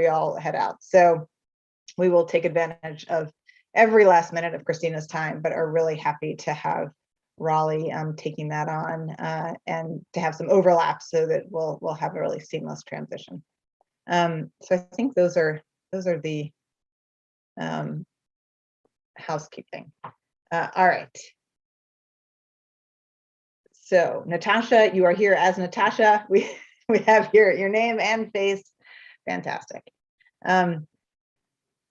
we all head out. So we will take advantage of every last minute of Christina's time, but are really happy to have Raleigh taking that on and to have some overlap so that we'll have a really seamless transition. So I think those are the housekeeping. All right. So Natasha, you are here as Natasha. We have here your name and face. Fantastic.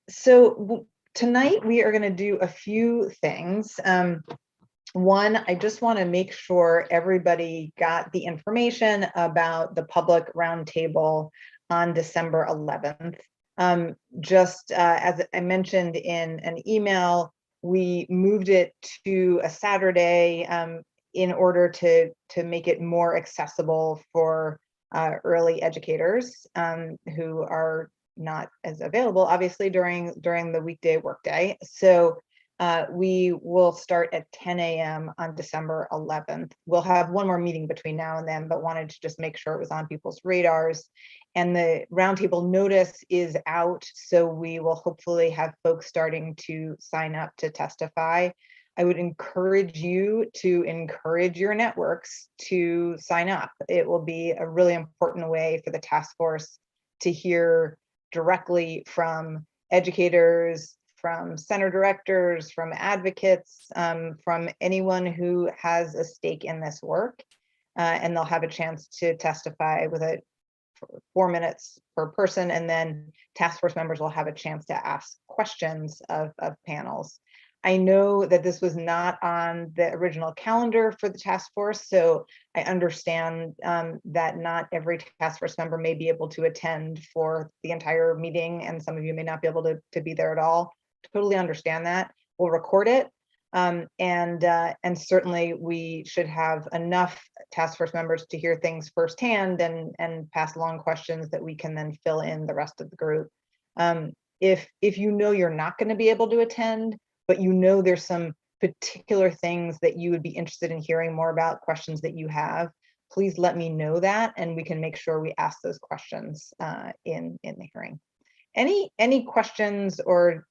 So tonight we are going to do a few things. One, I just want to make sure everybody got the information about the public roundtable on December 11th. Just as I mentioned in an email, we moved it to a Saturday in order to make it more accessible for early educators who are not as available, obviously, during the weekday workday. So we will start at 10 a.m. on December 11th. We'll have one more meeting between now and then, but wanted to just make sure it was on people's radars. And the roundtable notice is out, so we will hopefully have folks starting to sign up to testify. I would encourage you to encourage your networks to sign up. It will be a really important way for the task force to hear directly from educators, from center directors, from advocates, from anyone who has a stake in this work. And they'll have a chance to testify with 4 minutes per person, and then task force members will have a chance to ask questions of panels. I know that this was not on the original calendar for the task force, so I understand that not every task force member may be able to attend for the entire meeting, and some of you may not be able to be there at all. Totally understand that. We'll record it, and certainly we should have enough task force members to hear things firsthand and pass along questions that we can then fill in the rest of the group. If you know you're not going to be able to attend, but you know there's some particular things that you would be interested in hearing more about, questions that you have, please let me know that, and we can make sure we ask those questions in the hearing. Any questions or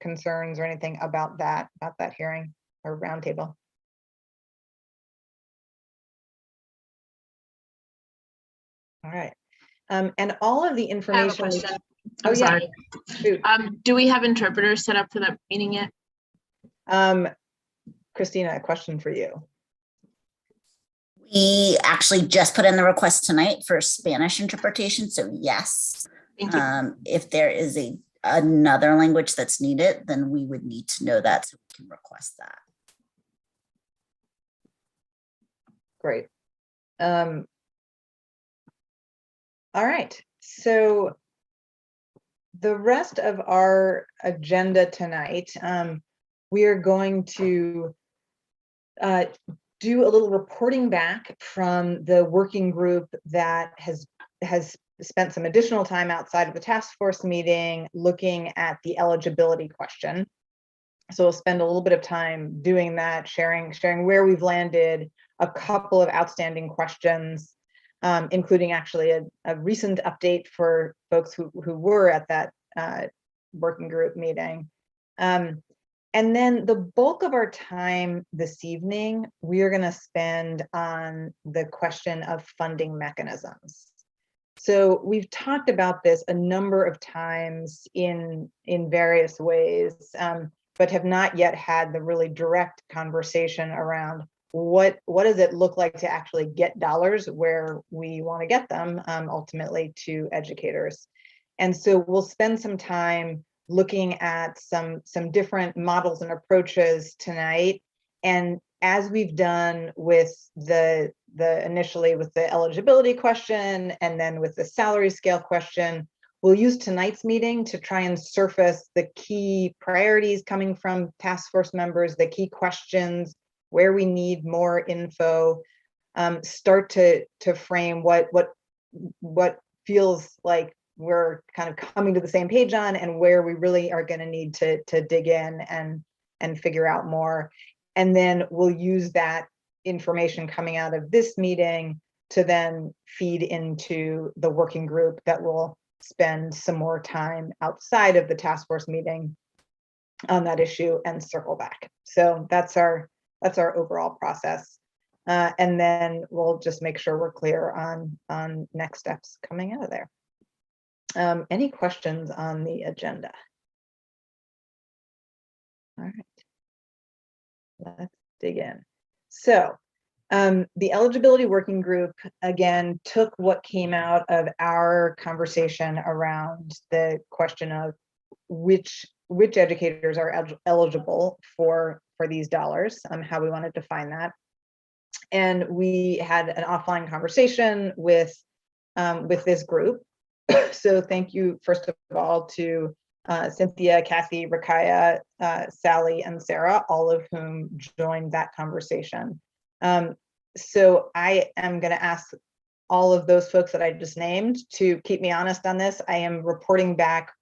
concerns or anything about that hearing or roundtable? All right, and all of the information. I have a question. I'm sorry. Do we have interpreters set up for that meeting yet? Christina, a question for you. We actually just put in the request tonight for Spanish interpretation, so yes. Thank you. If there is another language that's needed, then we would need to know that so we can request that. Great. All right, so the rest of our agenda tonight, we are going to do a little reporting back from the working group that has spent some additional time outside of the task force meeting looking at the eligibility question. So we'll spend a little bit of time doing that, sharing where we've landed, a couple of outstanding questions, including actually a recent update for folks who were at that working group meeting. And then the bulk of our time this evening, we are going to spend on the question of funding mechanisms. So we've talked about this a number of times in various ways, but have not yet had the really direct conversation around what does it look like to actually get dollars where we want to get them, ultimately to educators. And so we'll spend some time looking at some different models and approaches tonight. And as we've done with initially with the eligibility question and then with the salary scale question, we'll use tonight's meeting to try and surface the key priorities coming from task force members, the key questions, where we need more info, start to frame what feels like we're kind of coming to the same page on, and where we really are going to need to dig in and figure out more. And then we'll use that information coming out of this meeting to then feed into the working group that will spend some more time outside of the task force meeting on that issue and circle back. So that's our overall process. And then we'll just make sure we're clear on next steps coming out of there. Any questions on the agenda? All right, let's dig in. So the eligibility working group, again, took what came out of our conversation around the question of which educators are eligible for these dollars, how we want to define that. And we had an offline conversation with this group. So thank you, first of all, to Cynthia, Kathy, Rakaya, Sally, and Sarah, all of whom joined that conversation. So I am going to ask all of those folks that I just named to keep me honest on this. I am reporting back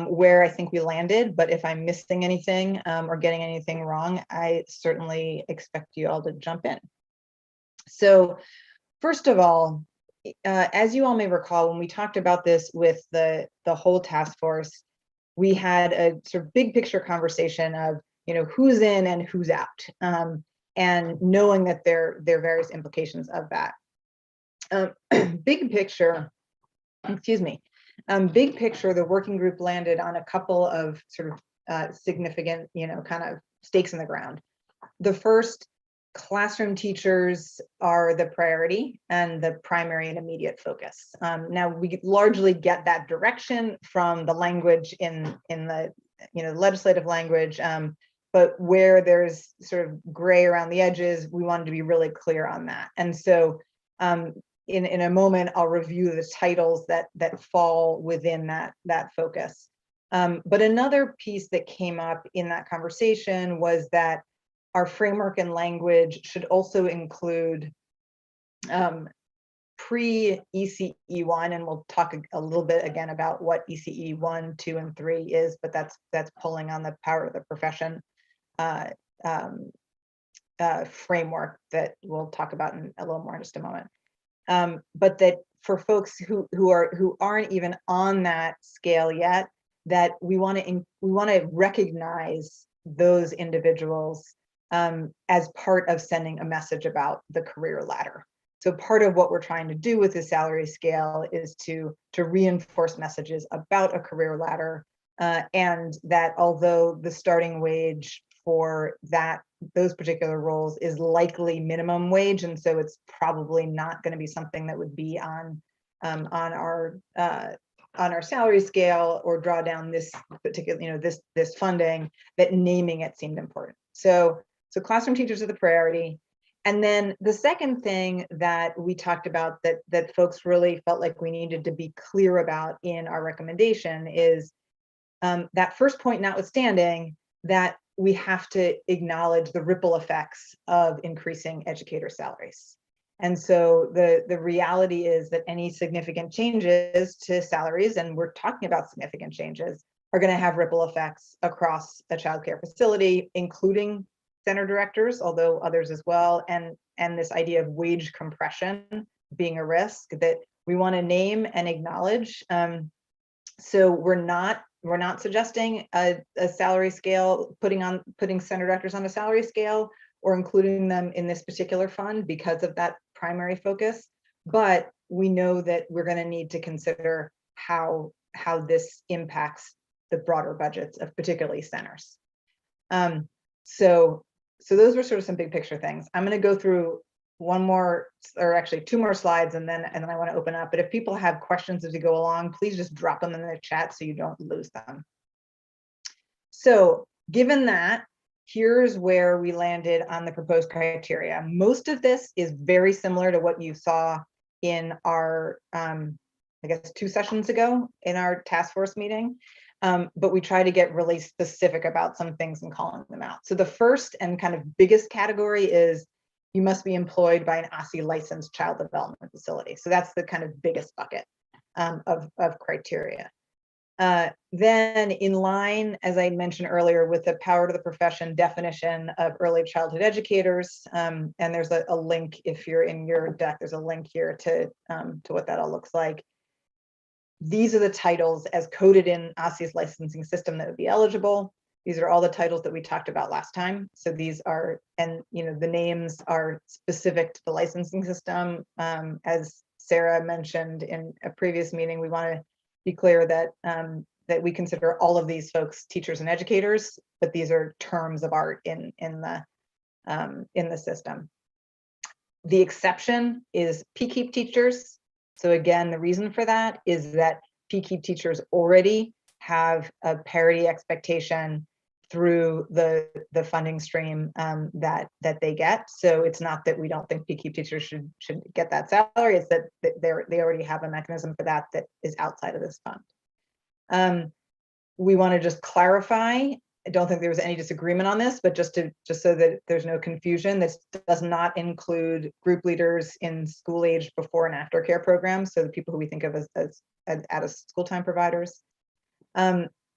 where I think we landed, but if I'm missing anything or getting anything wrong, I certainly expect you all to jump in. So first of all, as you all may recall, when we talked about this with the whole task force, we had a sort of big picture conversation of, who's in and who's out, and knowing that there are various implications of that. Big picture, big picture, the working group landed on a couple of sort of significant, kind of stakes in the ground. The first, classroom teachers are the priority and the primary and immediate focus. Now we largely get that direction from the language in the legislative language, but where there's sort of gray around the edges, we wanted to be really clear on that. And so in a moment, I'll review the titles that fall within that focus. But another piece that came up in that conversation was that our framework and language should also include pre-ECE 1, and we'll talk a little bit again about what ECE 1, 2, and 3 is, but that's pulling on the power of the profession framework that we'll talk about in a little more in just a moment. But that for folks who aren't even on that scale yet, that we want to recognize those individuals as part of sending a message about the career ladder. So part of what we're trying to do with the salary scale is to reinforce messages about a career ladder, and that although the starting wage for those particular roles is likely minimum wage, and so it's probably not going to be something that would be on our salary scale or draw down this particular, this funding, that naming it seemed important. So classroom teachers are the priority. And then the second thing that we talked about that folks really felt like we needed to be clear about in our recommendation is that first point notwithstanding, that we have to acknowledge the ripple effects of increasing educator salaries. And so the reality is that any significant changes to salaries, and we're talking about significant changes, are going to have ripple effects across a childcare facility, including center directors, although others as well, and this idea of wage compression being a risk that we want to name and acknowledge. So we're not suggesting a salary scale, putting center directors on a salary scale or including them in this particular fund because of that primary focus, but we know that we're going to need to consider how this impacts the broader budgets of particularly centers. So those were sort of some big picture things. I'm going to go through one more, or actually two more slides, and then I want to open up. But if people have questions as we go along, please just drop them in the chat so you don't lose them. So given that, here's where we landed on the proposed criteria. Most of this is very similar to what you saw in our, I guess, 2 sessions ago in our task force meeting. But we try to get really specific about some things and calling them out. So the first and kind of biggest category is you must be employed by an ECE licensed child development facility. So that's the kind of biggest bucket of criteria. Then in line, as I mentioned earlier, with the power to the profession definition of early childhood educators, and there's a link, if you're in your deck, there's a link here to what that all looks like. these are the titles as coded in ECE's licensing system that would be eligible. These are all the titles that we talked about last time. So these are, and the names are specific to the licensing system. As Sarah mentioned in a previous meeting, we want to be clear that that we consider all of these folks teachers and educators, but these are terms of art in the system. The exception is PKEEP teachers. So again, the reason for that is that PKEEP teachers already have a parity expectation through the funding stream that they get. So it's not that we don't think PKEEP teachers should get that salary, it's that they already have a mechanism for that is outside of this fund. We want to just clarify, I don't think there was any disagreement on this, but just so that there's no confusion, this does not include group leaders in school age before and after care programs, so the people who we think of as out of school time providers.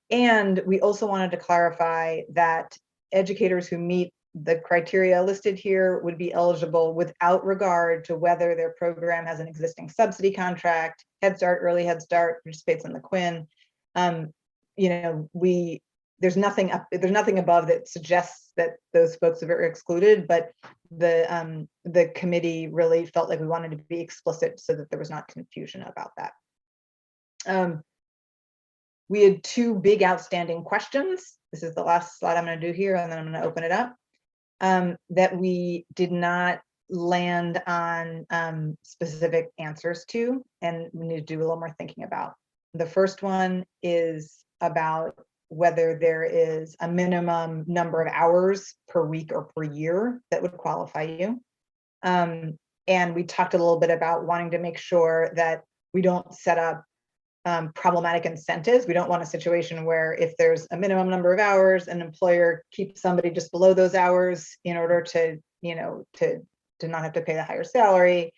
And we also wanted to clarify that educators who meet the criteria listed here would be eligible without regard to whether their program has an existing subsidy contract, Head Start, Early Head Start, participates in the Quinn. There's nothing above that suggests that those folks are excluded, but the committee really felt like we wanted to be explicit so that there was not confusion about that. We had two big outstanding questions. This is the last slide I'm going to do here, and then I'm going to open it up, that we did not land on specific answers to, and we need to do a little more thinking about. The first one is about whether there is a minimum number of hours per week or per year that would qualify you. And we talked a little bit about wanting to make sure that we don't set up problematic incentives. We don't want a situation where if there's a minimum number of hours, an employer keeps somebody just below those hours in order to not have to pay the higher salary.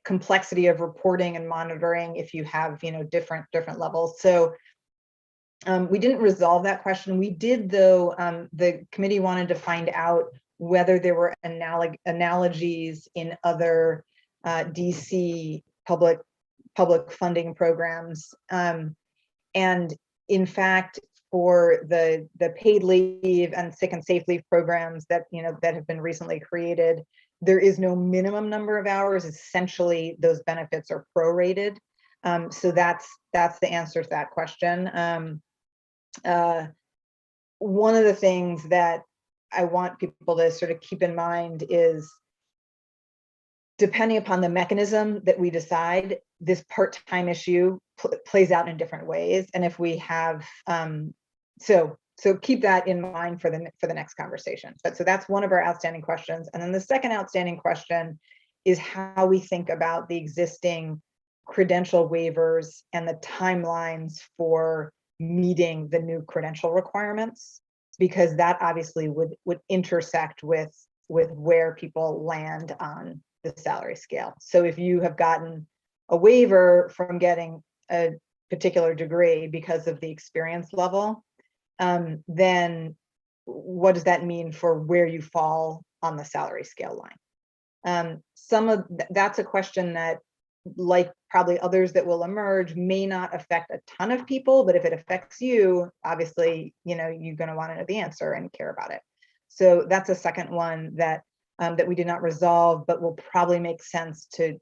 Complexity of reporting and monitoring if you have different levels. So we didn't resolve that question. We did, though. The committee wanted to find out whether there were analogies in other DC public funding programs, and in fact, for the paid leave and sick and safe leave programs that that have been recently created, there is no minimum number of hours. Essentially, those benefits are prorated. So that's the answer to that question. One of the things that I want people to sort of keep in mind is, depending upon the mechanism that we decide, this part-time issue plays out in different ways. And if we have, so keep that in mind for the next conversation. So that's one of our outstanding questions. And then the second outstanding question is how we think about the existing credential waivers and the timelines for meeting the new credential requirements, because that obviously would intersect with where people land on the salary scale. So if you have gotten a waiver from getting a particular degree because of the experience level, then what does that mean for where you fall on the salary scale line? That's a question that, like probably others that will emerge, may not affect a ton of people, but if it affects you, obviously, you're going to want to know the answer and care about it. So that's a second one that we did not resolve, but will probably make sense to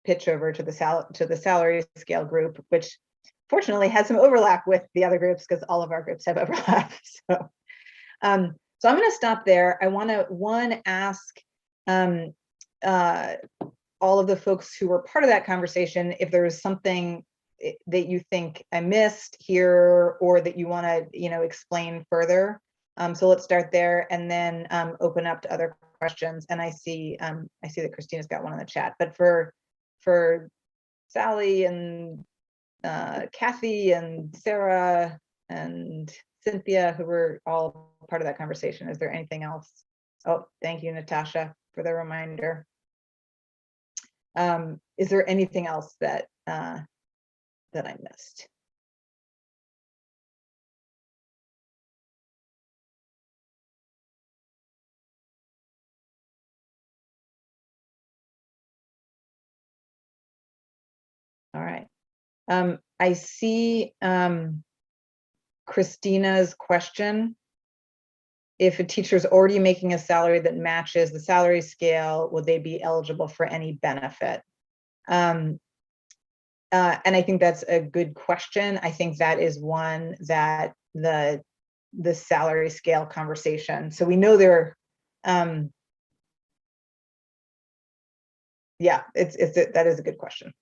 pitch over to the salary scale group, which fortunately has some overlap with the other groups because all of our groups have overlap. So I'm going to stop there. I want to ask all of the folks who were part of that conversation if there was something that you think I missed here or that you want to explain further. So let's start there and then open up to other questions. And I see that Christina's got one in the chat, but for Sally and Kathy and Sarah and Cynthia, who were all part of that conversation, is there anything else? Oh, thank you, Natasha, for the reminder. Is there anything else that I missed? All right. I see Christina's question. If a teacher is already making a salary that matches the salary scale, would they be eligible for any benefit? And I think that's a good question. I think that is one that the salary scale conversation. So we know there, yeah, that is a good question.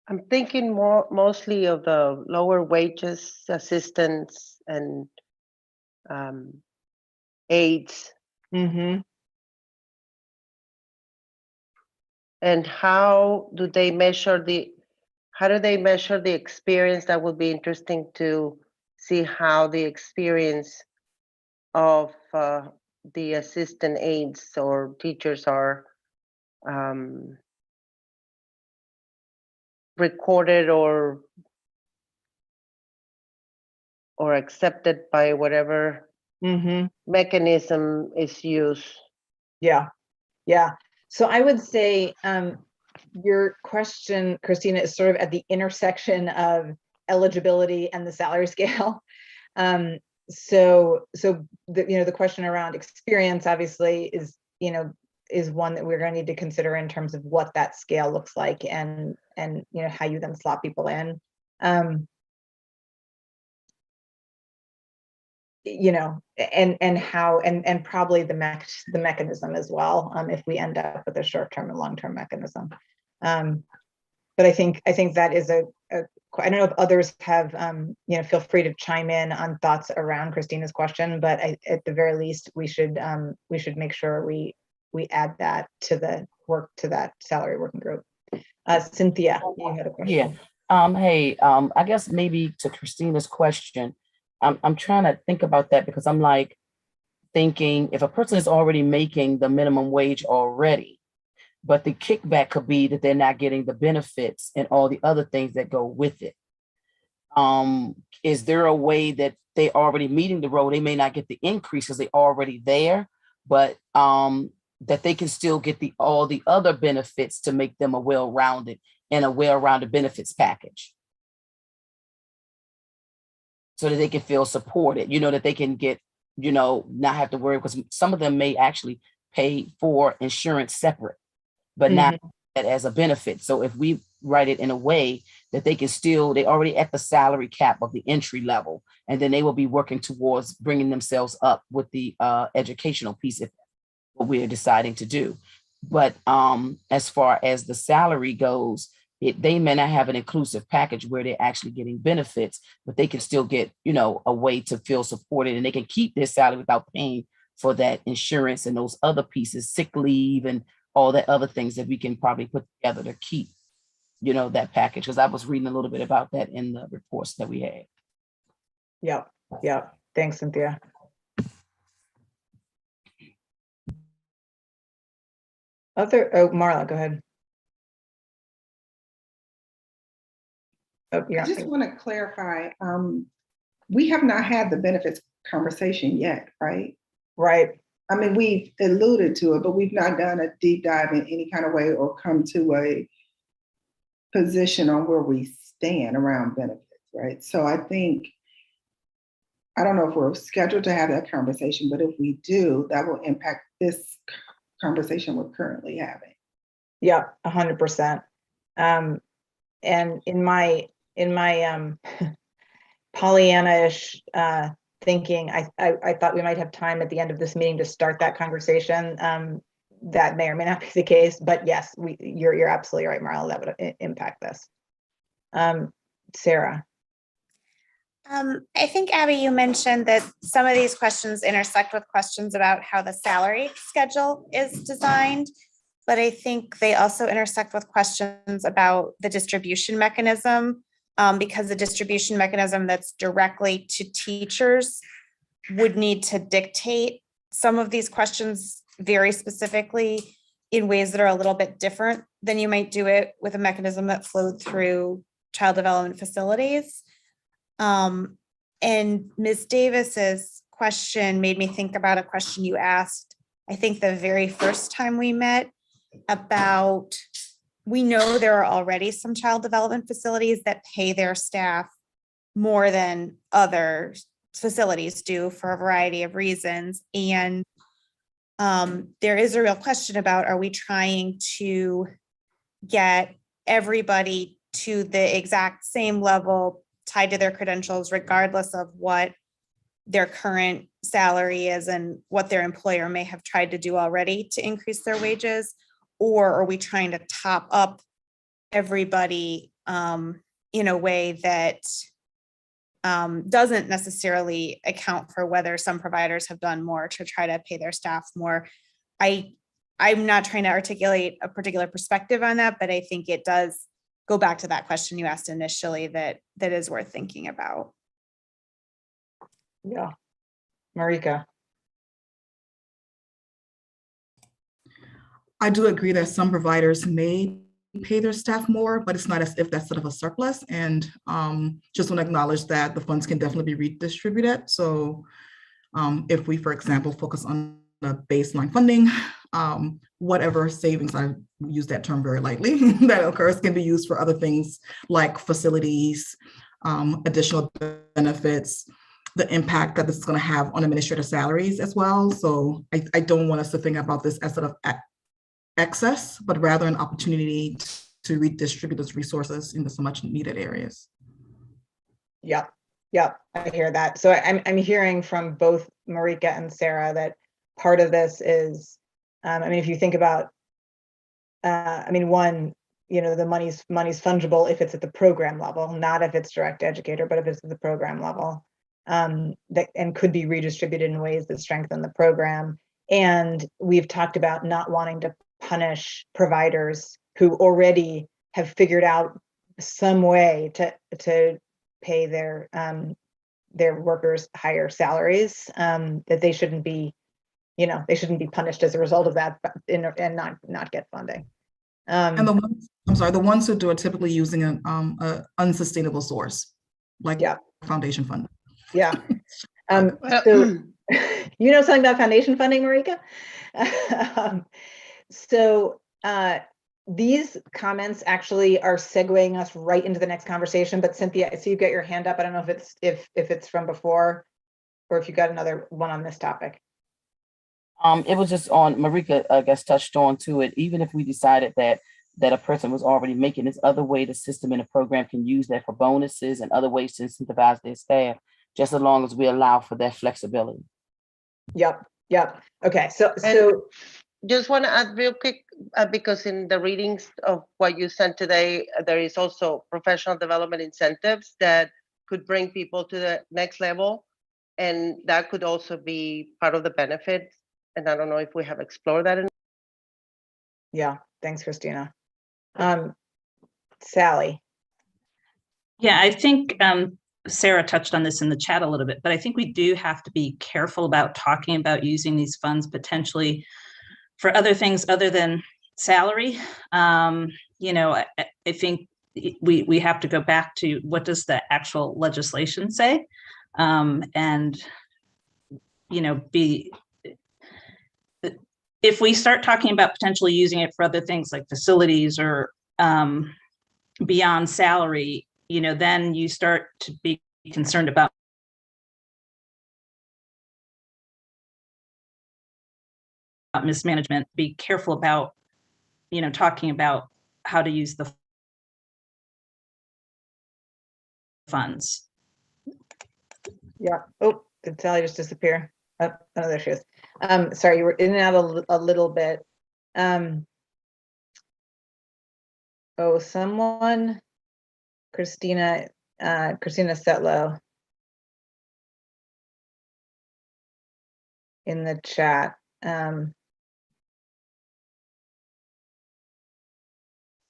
I'm thinking mostly of the lower wages, assistants, and aides. Mm-hmm. And how do they measure the experience? That would be interesting to see how the experience of the assistant aides or teachers are recorded or accepted by whatever mechanism is used. Yeah. So I would say your question, Christina, is sort of at the intersection of eligibility and the salary scale. So the question around experience obviously is one that we're going to need to consider in terms of what that scale looks like and how you then slot people in. And how and probably the mechanism as well, if we end up with a short-term and long-term mechanism. But I think that is I don't know if others have feel free to chime in on thoughts around Christina's question, but at the very least we should make sure we add that to that salary working group. Cynthia, you had a question. Yeah. Hey, I guess maybe to Christina's question, I'm trying to think about that because I'm like thinking if a person is already making the minimum wage already, but the kickback could be that they're not getting the benefits and all the other things that go with it. Is there a way that they already meeting the role? They may not get the increase because they're already there, but that they can still get all the other benefits to make them a well-rounded benefits package. So that they can feel supported, that they can get, not have to worry, because some of them may actually pay for insurance separate, but not as a benefit. So if we write it in a way that they can they already at the salary cap of the entry level, and then they will be working towards bringing themselves up with the educational piece if what we're deciding to do. But as far as the salary goes, they may not have an inclusive package where they're actually getting benefits, but they can still get, a way to feel supported, and they can keep their salary without paying for that insurance and those other pieces, sick leave and all the other things that we can probably put together to keep, that package. Because I was reading a little bit about that in the reports that we had. Yeah. Thanks, Cynthia. Marla, go ahead. I just want to clarify, we have not had the benefits conversation yet, right? Right. I mean, we've alluded to it, but we've not done a deep dive in any kind of way or come to a position on where we stand around benefits, right? So I don't know if we're scheduled to have that conversation, but if we do, that will impact this conversation we're currently having. Yeah, 100%. And in my Pollyanna-ish thinking, I thought we might have time at the end of this meeting to start that conversation. That may or may not be the case, but yes, you're absolutely right, Marla, that would impact this. Sarah. I think, Abby, you mentioned that some of these questions intersect with questions about how the salary schedule is designed, but I think they also intersect with questions about the distribution mechanism, because the distribution mechanism that's directly to teachers would need to dictate some of these questions very specifically in ways that are a little bit different than you might do it with a mechanism that flowed through child development facilities. And Ms. Davis's question made me think about a question you asked, I think the very first time we met, about, we know there are already some child development facilities that pay their staff more than other facilities do for a variety of reasons. And there is a real question about, are we trying to get everybody to the exact same level tied to their credentials, regardless of what their current salary is and what their employer may have tried to do already to increase their wages? Or are we trying to top up everybody in a way that doesn't necessarily account for whether some providers have done more to try to pay their staff more? I'm not trying to articulate a particular perspective on that, but I think it does go back to that question you asked initially that is worth thinking about. Yeah. Marika. I do agree that some providers may pay their staff more, but it's not as if that's sort of a surplus. And just want to acknowledge that the funds can definitely be redistributed. So if we, for example, focus on the baseline funding, whatever savings, I use that term very lightly, that occurs can be used for other things like facilities, additional benefits, the impact that this is going to have on administrative salaries as well. So I don't want us to think about this as sort of excess, but rather an opportunity to redistribute those resources into some much needed areas. Yep. Yep. I hear that. So I'm hearing from both Marika and Sarah that part of this is, I mean, if you think about, I mean, one, you know, the money's fungible if it's at the program level, not if it's direct educator, but if it's at the program level, that and could be redistributed in ways that strengthen the program. And we've talked about not wanting to punish providers who already have figured out some way to pay their workers higher salaries, that they shouldn't be, you know, they shouldn't be punished as a result of that and not get funding. And the ones who are typically using an unsustainable source, like foundation funding. Yeah. So you know something about foundation funding, Marika? So these comments actually are segueing us right into the next conversation. But Cynthia, I see you've got your hand up. I don't know if it's from before or if you got another one on this topic. It was just on, Marika, I guess, touched on to it. Even if we decided that a person was already making this other way, the system and the program can use that for bonuses and other ways to incentivize their staff, just as long as we allow for that flexibility. Yep. Okay. So just want to add real quick, because in the readings of what you sent today, there is also professional development incentives that could bring people to the next level. And that could also be part of the benefit. And I don't know if we have explored that. Yeah. Thanks, Christina. Sally. Yeah, I think Sarah touched on this in the chat a little bit, but I think we do have to be careful about talking about using these funds potentially for other things other than salary. You know, I think we have to go back to what does the actual legislation say, and you know, if we start talking about potentially using it for other things like facilities or beyond salary, you know, then you start to be concerned about mismanagement. Be careful about, you know, talking about how to use the funds. Yeah. Oh, did Sally just disappear? Oh, there she is. Sorry, you were in and out a little bit. Oh, someone, Christina Setlow in the chat.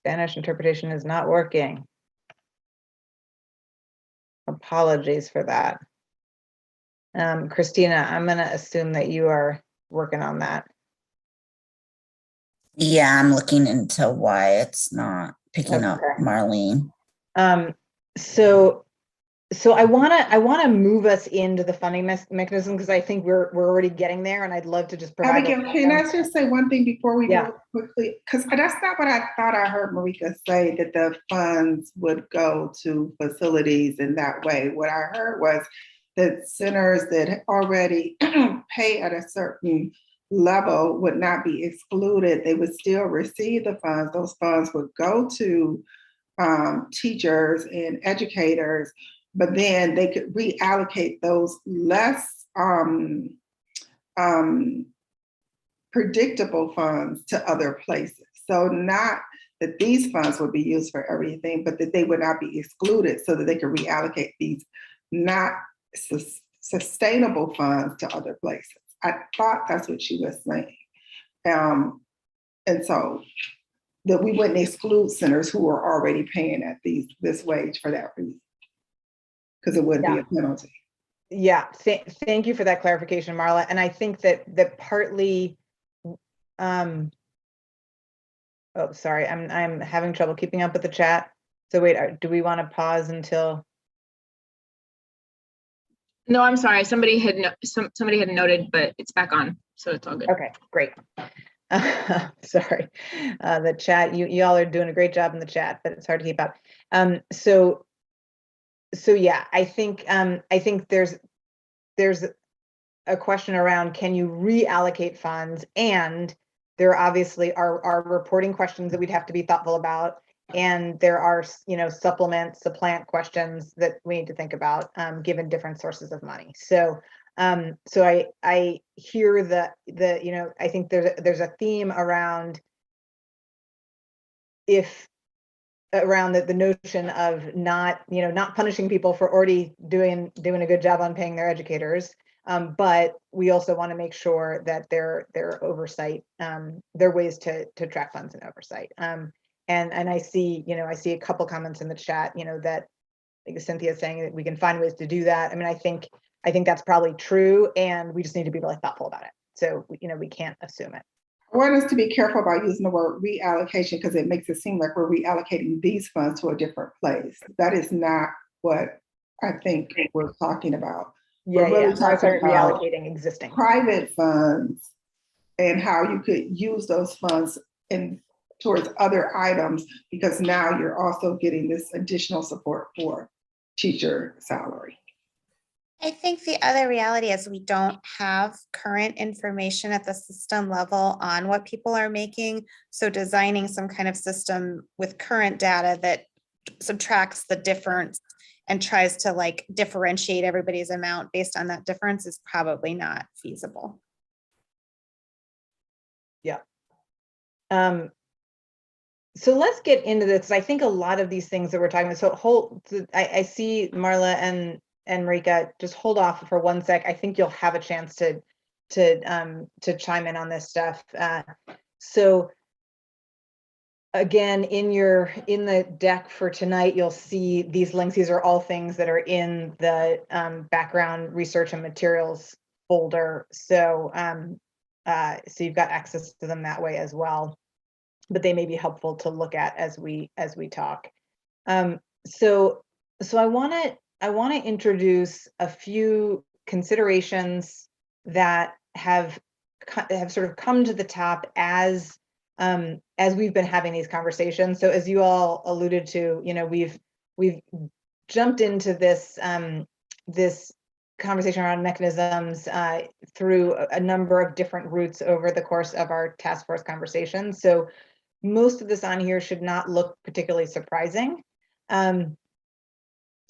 Spanish interpretation is not working. Apologies for that. Christina, I'm going to assume that you are working on that. Yeah, I'm looking into why it's not picking up, Marlene. So So I wanna move us into the funding mechanism, because I think we're already getting there, and I'd love to just provide. Abigail, can I just say one thing before we Yeah. go quickly? Because that's not what I thought I heard Marika say, that the funds would go to facilities in that way. What I heard was that centers that already pay at a certain level would not be excluded. They would still receive the funds. Those funds would go to teachers and educators, but then they could reallocate those less predictable funds to other places. So not that these funds would be used for everything, but that they would not be excluded, so that they could reallocate these not sustainable funds to other places. I thought that's what she was saying. And so that we wouldn't exclude centers who are already paying at this wage for that reason, because it would be a penalty. Yeah, thank you for that clarification, Marla. And I think that partly, oh, sorry, I'm having trouble keeping up with the chat. So wait, do we want to pause until? No, I'm sorry. Somebody had noted, but it's back on, so it's all good. Okay, great. Sorry, the chat. You all are doing a great job in the chat, but it's hard to keep up. So yeah, I think there's a question around, can you reallocate funds? And there obviously are reporting questions that we'd have to be thoughtful about. And there are, supplant questions that we need to think about, given different sources of money. So I hear I think there's a theme around the notion of not punishing people for already doing a good job on paying their educators. But we also want to make sure that their oversight, there are ways to track funds and oversight. And I see a couple comments in the chat, that like Cynthia is saying that we can find ways to do that. I mean, I think that's probably true, and we just need to be really thoughtful about it. So, we can't assume it. I want us to be careful about using the word reallocation, because it makes it seem like we're reallocating these funds to a different place. That is not what I think we're talking about. Yeah, we're really talking about reallocating existing private funds and how you could use those funds towards other items, because now you're also getting this additional support for teacher salary. I think the other reality is we don't have current information at the system level on what people are making. So designing some kind of system with current data that subtracts the difference and tries to differentiate everybody's amount based on that difference is probably not feasible. Yeah. So let's get into this, because I think a lot of these things that we're talking about, I see Marla and Marika, just hold off for 1 sec. I think you'll have a chance to chime in on this stuff. So again, in the deck for tonight, you'll see these links. These are all things that are in the background research and materials folder. So so you've got access to them that way as well, but they may be helpful to look at as we talk. So I want to introduce a few considerations that have sort of come to the top as we've been having these conversations. So as you all alluded to, we've jumped into this this conversation around mechanisms through a number of different routes over the course of our task force conversations. So most of this on here should not look particularly surprising. But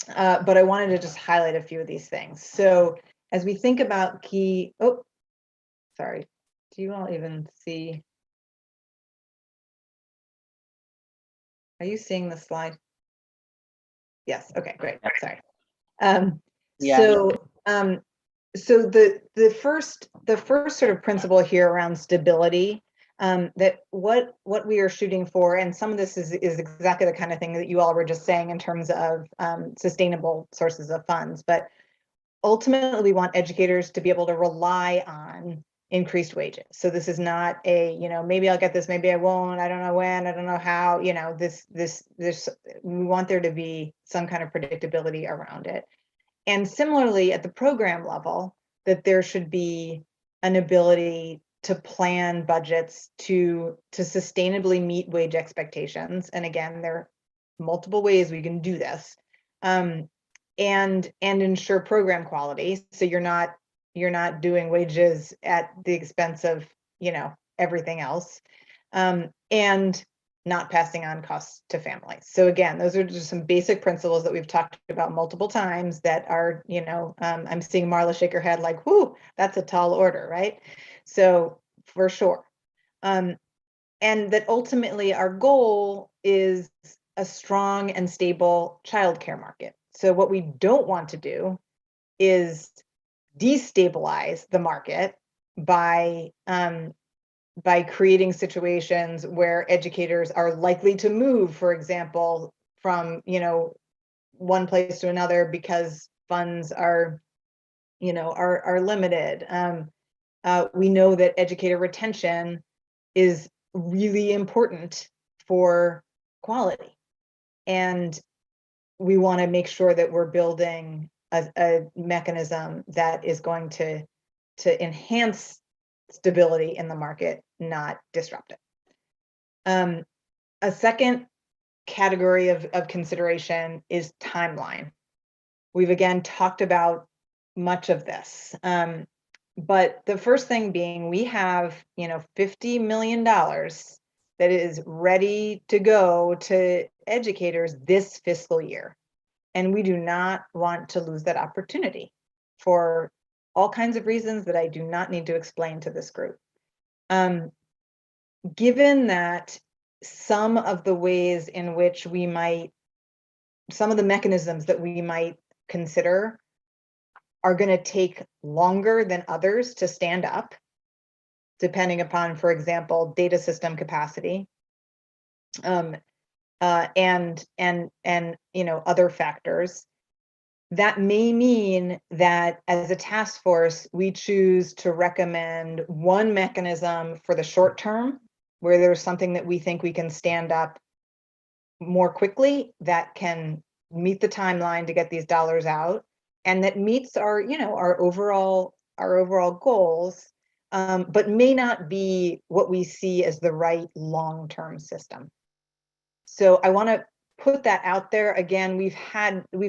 I wanted to just highlight a few of these things. So as we think about do you all even see? Are you seeing the slide? Yes, okay, great, sorry. Yeah. So the first sort of principle here around stability, that what we are shooting for, and some of this is exactly the kind of thing that you all were just saying in terms of sustainable sources of funds, but ultimately we want educators to be able to rely on increased wages. So this is not a, you know, maybe I'll get this, maybe I won't, I don't know when, I don't know how, you know, this, we want there to be some kind of predictability around it. And similarly at the program level, that there should be an ability to plan budgets to sustainably meet wage expectations. And again, there are multiple ways we can do this, and ensure program quality. So you're not doing wages at the expense of, you know, everything else, and not passing on costs to families. So again, those are just some basic principles that we've talked about multiple times that are, you know, I'm seeing Marla shake her head like, whoo, that's a tall order, right? So for sure. And that ultimately our goal is a strong and stable childcare market. So what we don't want to do is destabilize the market by creating situations where educators are likely to move, for example, from, you know, one place to another because funds are, you know, are limited. We know that educator retention is really important for quality, and we want to make sure that we're building a mechanism that is going to enhance stability in the market, not disrupt it. A second category of consideration is timeline. We've again talked about much of this, but the first thing being, we have, you know, $50 million that is ready to go to educators this fiscal year. And we do not want to lose that opportunity for all kinds of reasons that I do not need to explain to this group. Given that some of the ways in which we might, some of the mechanisms that we might consider are going to take longer than others to stand up, depending upon, for example, data system capacity, and you know, other factors. That may mean that as a task force, we choose to recommend one mechanism for the short term, where there's something that we think we can stand up more quickly that can meet the timeline to get these dollars out, and that meets our, you know, our overall goals, but may not be what we see as the right long-term system. So I want to put that out there. Again, we've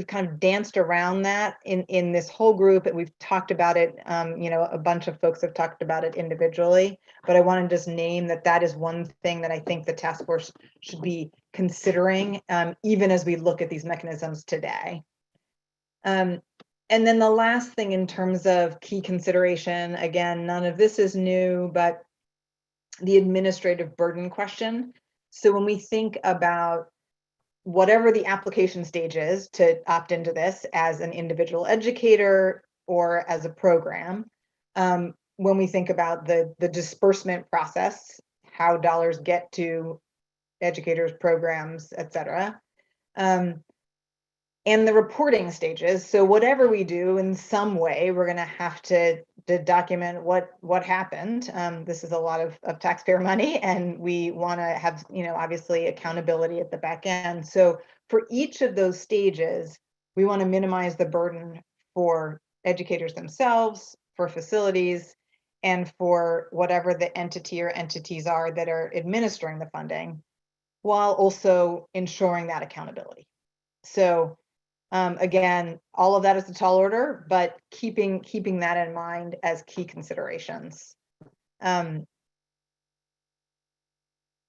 kind of danced around that in this whole group, and we've talked about it, you know, a bunch of folks have talked about it individually, but I want to just name that is one thing that I think the task force should be considering, even as we look at these mechanisms today. And then the last thing in terms of key consideration, again, none of this is new, but the administrative burden question. So when we think about whatever the application stage is to opt into this as an individual educator or as a program, when we think about the disbursement process, how dollars get to educators, programs, et cetera, and the reporting stages. So whatever we do, in some way, we're going to have to document what happened. This is a lot of taxpayer money, and we want to have, you know, obviously accountability at the back end. So for each of those stages, we want to minimize the burden for educators themselves, for facilities, and for whatever the entity or entities are that are administering the funding, while also ensuring that accountability. So again, all of that is a tall order, but keeping that in mind as key considerations.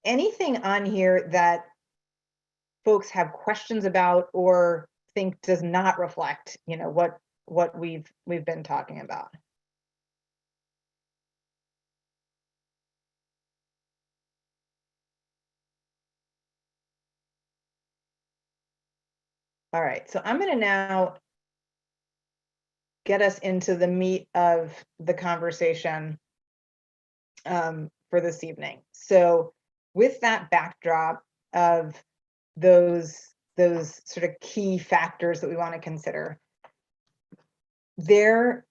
Anything on here that folks have questions about or think does not reflect, you know, what we've been talking about? All right, so I'm going to now get us into the meat of the conversation for this evening. So with that backdrop of those sort of key factors that we want to consider, there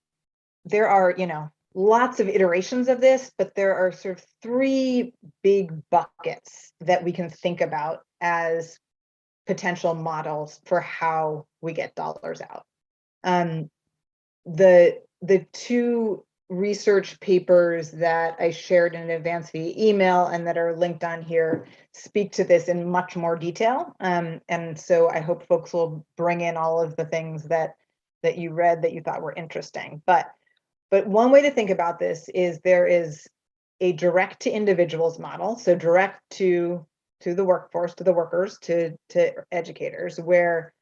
are, you know, lots of iterations of this, but there are sort of three big buckets that we can think about as potential models for how we get dollars out. The two research papers that I shared in advance via email and that are linked on here speak to this in much more detail. And so I hope folks will bring in all of the things that you read that you thought were interesting. But one way to think about this is there is a direct to individuals model, so direct to the workforce, to the workers, to educators, where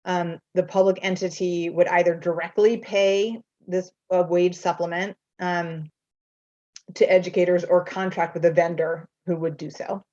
the public entity would either directly pay this wage supplement to educators or contract with a vendor who would do so.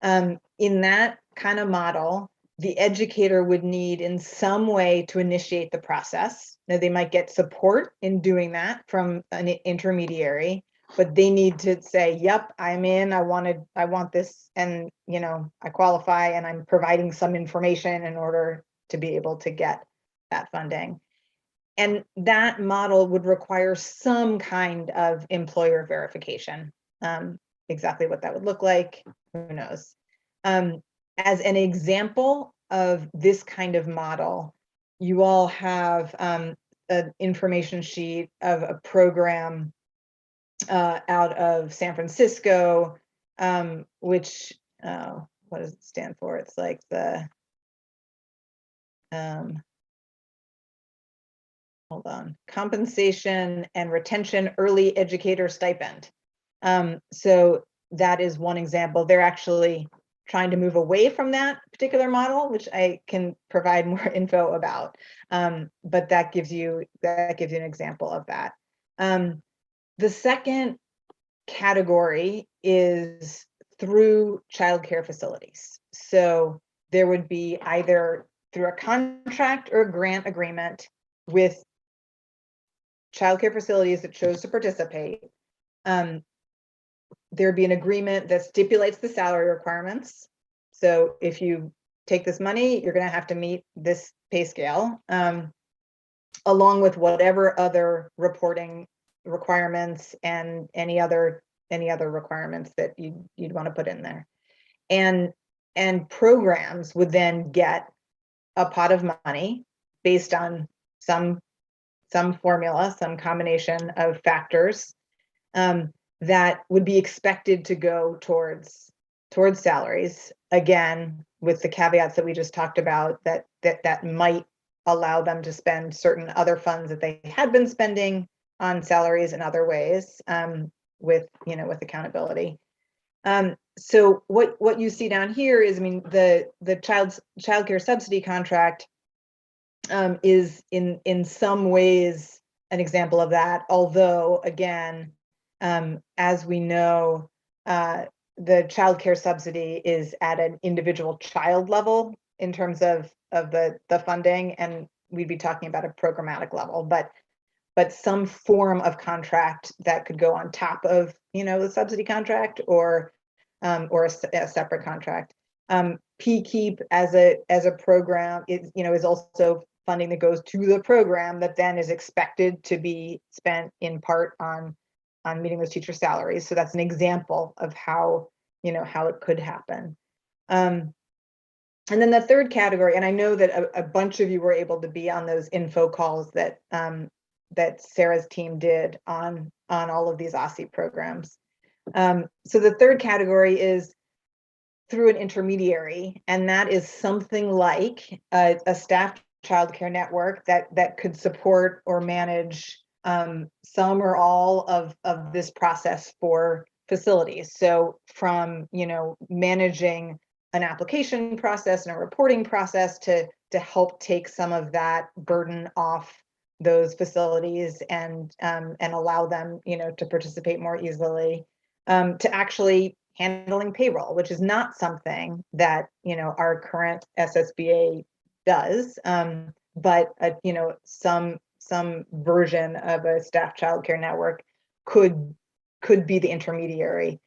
In that kind of model, the educator would need in some way to initiate the process. Now, they might get support in doing that from an intermediary, but they need to say, yep, I'm in, I want this, and I qualify, and I'm providing some information in order to be able to get that funding. And that model would require some kind of employer verification. Exactly what that would look like, who knows? As an example of this kind of model, you all have an information sheet of a program out of San Francisco, which, what does it stand for? It's like the, hold on, compensation and retention early educator stipend. So that is one example. They're actually trying to move away from that particular model, which I can provide more info about. But that gives you an example of that. The second category is through childcare facilities. So there would be either through a contract or a grant agreement with childcare facilities that chose to participate. There'd be an agreement that stipulates the salary requirements. So if you take this money, you're going to have to meet this pay scale, along with whatever other reporting requirements and any other requirements that you'd want to put in there. And programs would then get a pot of money based on some formula, some combination of factors that would be expected to go towards salaries, again, with the caveats that we just talked about, that might allow them to spend certain other funds that they had been spending on salaries in other ways, with accountability. So what you see down here is, I mean, the childcare subsidy contract is in some ways an example of that, although again, as we know, the child care subsidy is at an individual child level in terms of the funding, and we'd be talking about a programmatic level, but some form of contract that could go on top of the subsidy contract or a separate contract. PKEEP as a program is also funding that goes to the program that then is expected to be spent in part on meeting those teacher salaries. So that's an example of how it could happen. And then the third category, and I know that a bunch of you were able to be on those info calls that Sarah's team did on all of these OSSI programs. So the third category is through an intermediary, and that is something like a staffed childcare network that could support or manage some or all of this process for facilities. So from managing an application process and a reporting process to help take some of that burden off those facilities and allow them to participate more easily, to actually handling payroll, which is not something that our current SSBA does, but some version of a staff childcare network could be the intermediary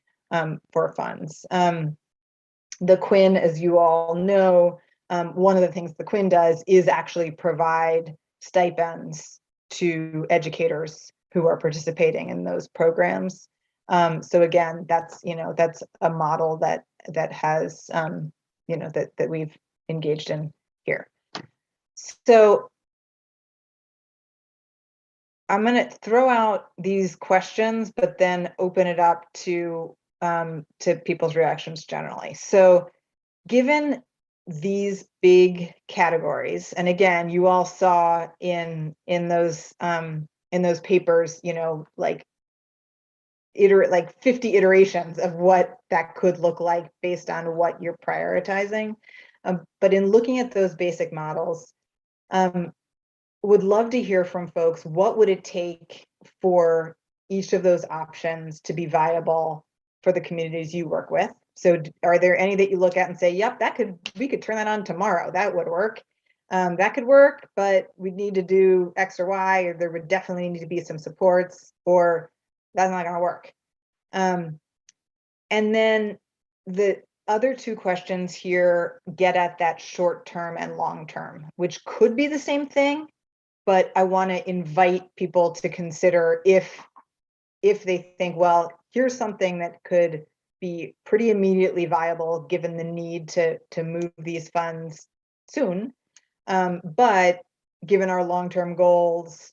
for funds. The Quinn, as you all know, one of the things the Quinn does is actually provide stipends to educators who are participating in those programs. So again, that's, that's a model that has, that we've engaged in here. So I'm going to throw out these questions, but then open it up to people's reactions generally. So given these big categories, and again, you all saw in those papers, like 50 iterations of what that could look like based on what you're prioritizing. But in looking at those basic models, would love to hear from folks, what would it take for each of those options to be viable for the communities you work with? So are there any that you look at and say, yep, we could turn that on tomorrow, that would work? That could work, but we'd need to do X or Y, or there would definitely need to be some supports, or that's not going to work. And then the other two questions here get at that short term and long term, which could be the same thing, but I want to invite people to consider if they think, well, here's something that could be pretty immediately viable given the need to move these funds soon. But given our long-term goals,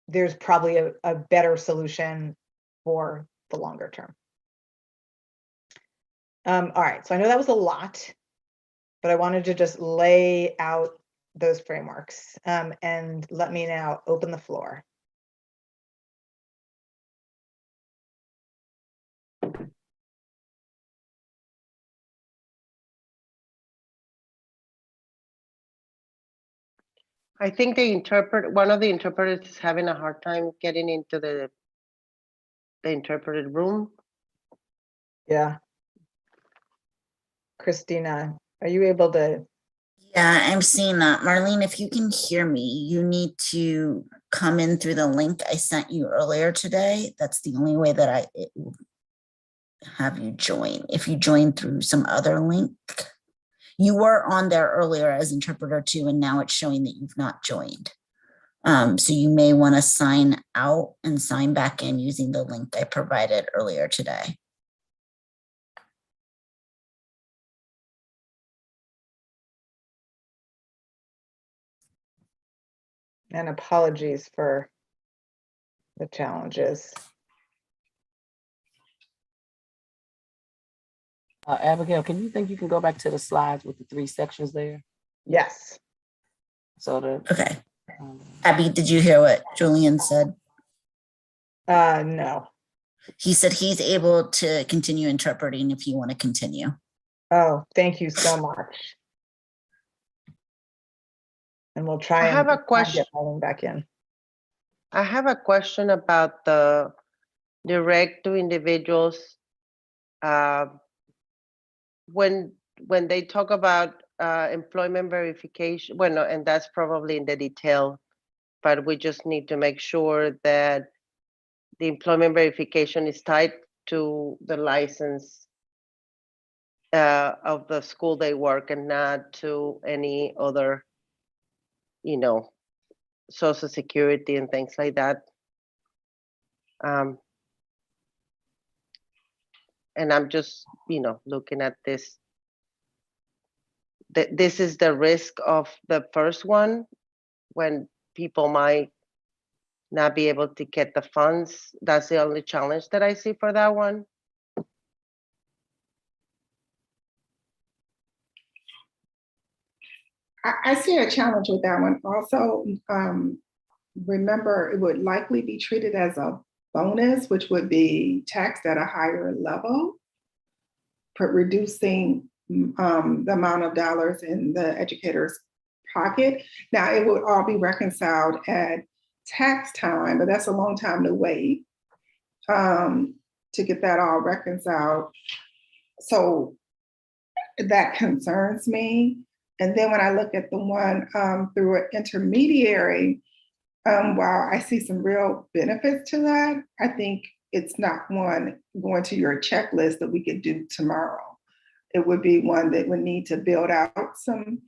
there's probably a better solution for the longer term. All right, so I know that was a lot, but I wanted to just lay out those frameworks, and let me now open the floor. I think one of the interpreters is having a hard time getting into the interpreted room. Yeah. Christina, are you able to? Yeah, I'm seeing that. Marlene, if you can hear me, you need to come in through the link I sent you earlier today. That's the only way that it will have you join. If you join through some other link, you were on there earlier as interpreter 2, and now it's showing that you've not joined. So you may want to sign out and sign back in using the link I provided earlier today. And apologies for the challenges. Abigail, you can go back to the slides with the 3 sections there? Yes. So okay. Abby, did you hear what Julian said? No. He said he's able to continue interpreting if you want to continue. Oh, thank you so much. And we'll try. I have a question. Get back in. I have a question about the direct to individuals. When they talk about employment verification, well, and that's probably in the detail, but we just need to make sure that the employment verification is tied to the license of the school they work and not to any other, Social Security and things like that. And I'm just, looking at this. This is the risk of the first one, when people might not be able to get the funds. That's the only challenge that I see for that one. I see a challenge with that one. Also, remember, it would likely be treated as a bonus, which would be taxed at a higher level, reducing the amount of dollars in the educator's pocket. Now, it would all be reconciled at tax time, but that's a long time to wait to get that all reconciled. So that concerns me. And then when I look at the one through an intermediary, while I see some real benefits to that, I think it's not one going to your checklist that we could do tomorrow. It would be one that would need to build out some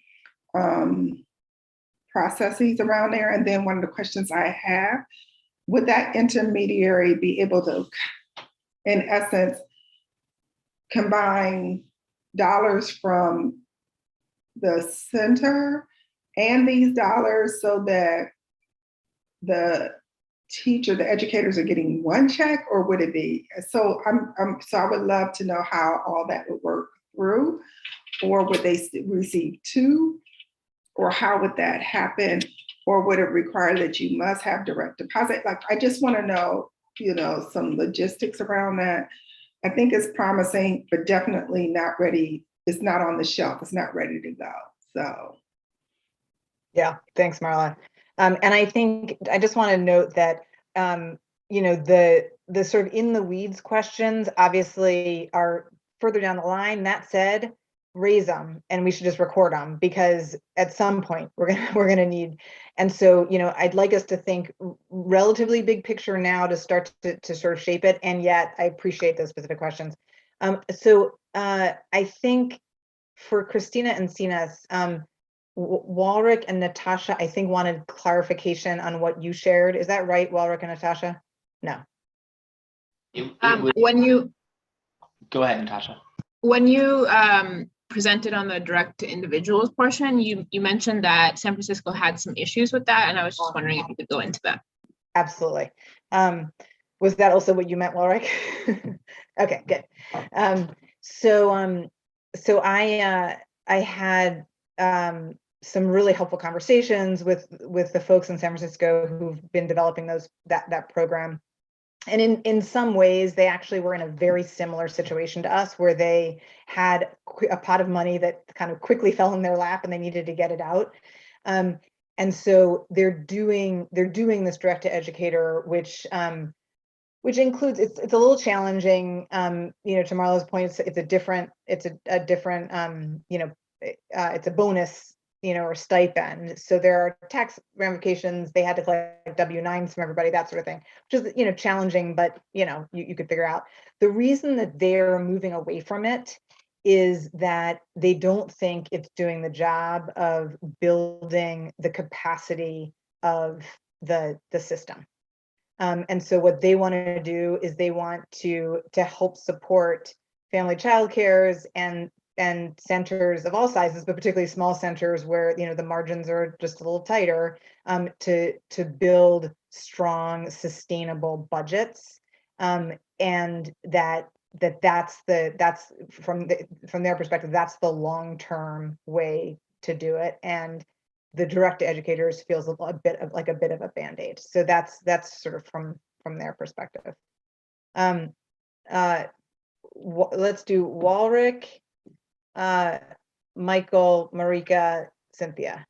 processes around there. And then one of the questions I have would that intermediary be able to, in essence, combine dollars from the center and these dollars so that the teacher, the educators are getting one check, or would it be? So so I would love to know how all that would work through, or would they receive two, or how would that happen? Or would it require that you must have direct deposit? Like, I just want to know, some logistics around that. I think it's promising, but definitely not ready. It's not on the shelf. It's not ready to go. So. Yeah, thanks, Marla. And I think I just want to note that, the sort of in the weeds questions obviously are further down the line. That said, raise them, and we should just record them, because at some point we're gonna need. And so, I'd like us to think relatively big picture now to start to sort of shape it. And yet I appreciate those specific questions. So I think for Christina and Sinas, Walrick and Natasha, I think, wanted clarification on what you shared. Is that right, Walrick and Natasha? No. When you go ahead, Natasha. When you presented on the direct to individuals portion, you mentioned that San Francisco had some issues with that, and I was just wondering if you could go into that. Absolutely. Was that also what you meant, Walrick? Okay, good. So I had some really helpful conversations with the folks in San Francisco who've been developing that program. And in some ways, they actually were in a very similar situation to us, where they had a pot of money that kind of quickly fell in their lap and they needed to get it out. And so they're doing this direct to educator, which includes, it's a little challenging, to Marla's point, it's a different, it's a bonus, or stipend. So there are tax ramifications. They had to collect W-9s from everybody, that sort of thing, which is, challenging, but, you could figure out. The reason that they're moving away from it is that they don't think it's doing the job of building the capacity of the system. And so what they want to do is they want to help support family childcares and centers of all sizes, but particularly small centers where the margins are just a little tighter, to build strong, sustainable budgets, and that's from their perspective, that's the long-term way to do it. And the direct to educators feels a bit of a Band-Aid. So that's sort of from their perspective. Let's do Walrick, Michael, Marika, Cynthia.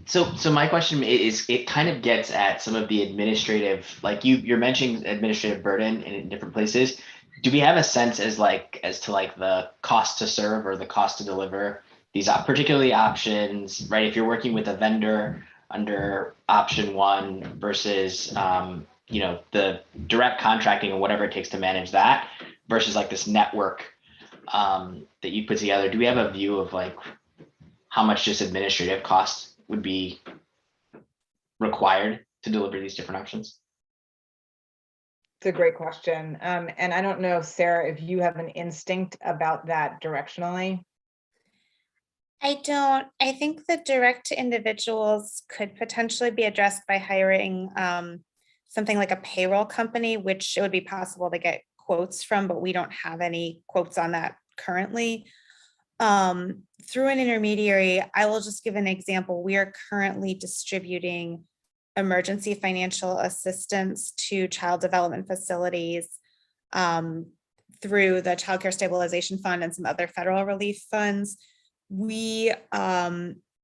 So my question is, it kind of gets at some of the administrative, like you're mentioning administrative burden in different places. Do we have a sense as to the cost to serve or the cost to deliver these, particularly options, right? If you're working with a vendor under option one versus, the direct contracting and whatever it takes to manage that versus this network that you put together, do we have a view of how much just administrative costs would be required to deliver these different options? It's a great question. And I don't know, Sarah, if you have an instinct about that directionally. I don't. I think the direct to individuals could potentially be addressed by hiring something like a payroll company, which it would be possible to get quotes from, but we don't have any quotes on that currently. Through an intermediary, I will just give an example. We are currently distributing emergency financial assistance to child development facilities through the Child Care Stabilization Fund and some other federal relief funds. We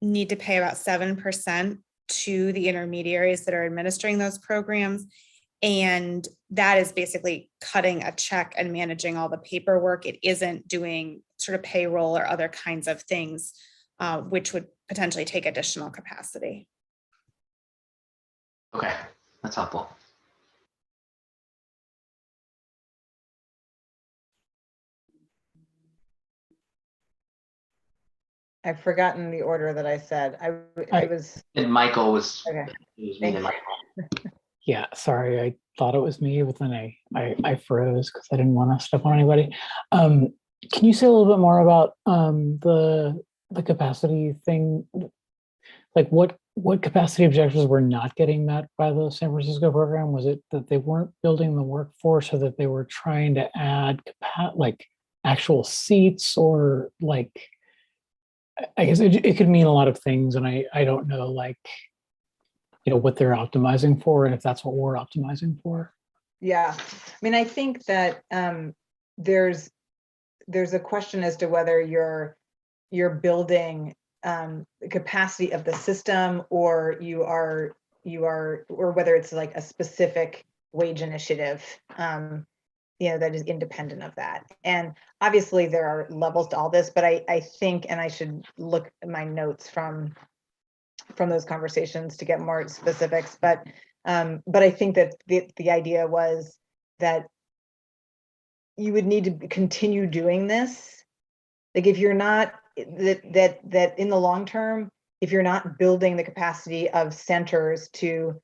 need to pay about 7% to the intermediaries that are administering those programs. And that is basically cutting a check and managing all the paperwork. It isn't doing sort of payroll or other kinds of things, which would potentially take additional capacity. Okay, that's helpful. I've forgotten the order that I said. I was. And Michael was. Okay. It was me and Michael. Yeah, sorry, I thought it was me, but then I froze because I didn't want to step on anybody. Can you say a little bit more about the capacity thing? Like what capacity objectives were not getting met by the San Francisco program? Was it that they weren't building the workforce, or that they were trying to add like actual seats, or like I guess it could mean a lot of things, and I don't know, like, what they're optimizing for, and if that's what we're optimizing for. Yeah, I mean, I think that there's a question as to whether you're building the capacity of the system, or or whether it's like a specific wage initiative, that is independent of that. And obviously there are levels to all this, but I think, and I should look at my notes from those conversations to get more specifics, but I think that the idea was that you would need to continue doing this. Like, if you're not, that in the long term, if you're not building the capacity of centers to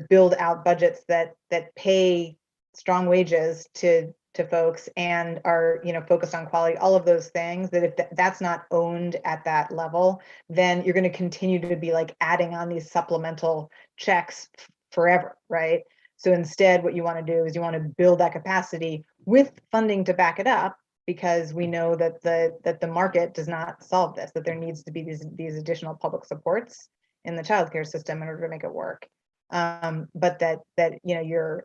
build out budgets that pay strong wages to folks and are focused on quality, all of those things, that if that's not owned at that level, then you're going to continue to be like adding on these supplemental checks forever, right? So instead, what you want to do is you want to build that capacity with funding to back it up, because we know that the market does not solve this, that there needs to be these additional public supports in the childcare system in order to make it work. But that you're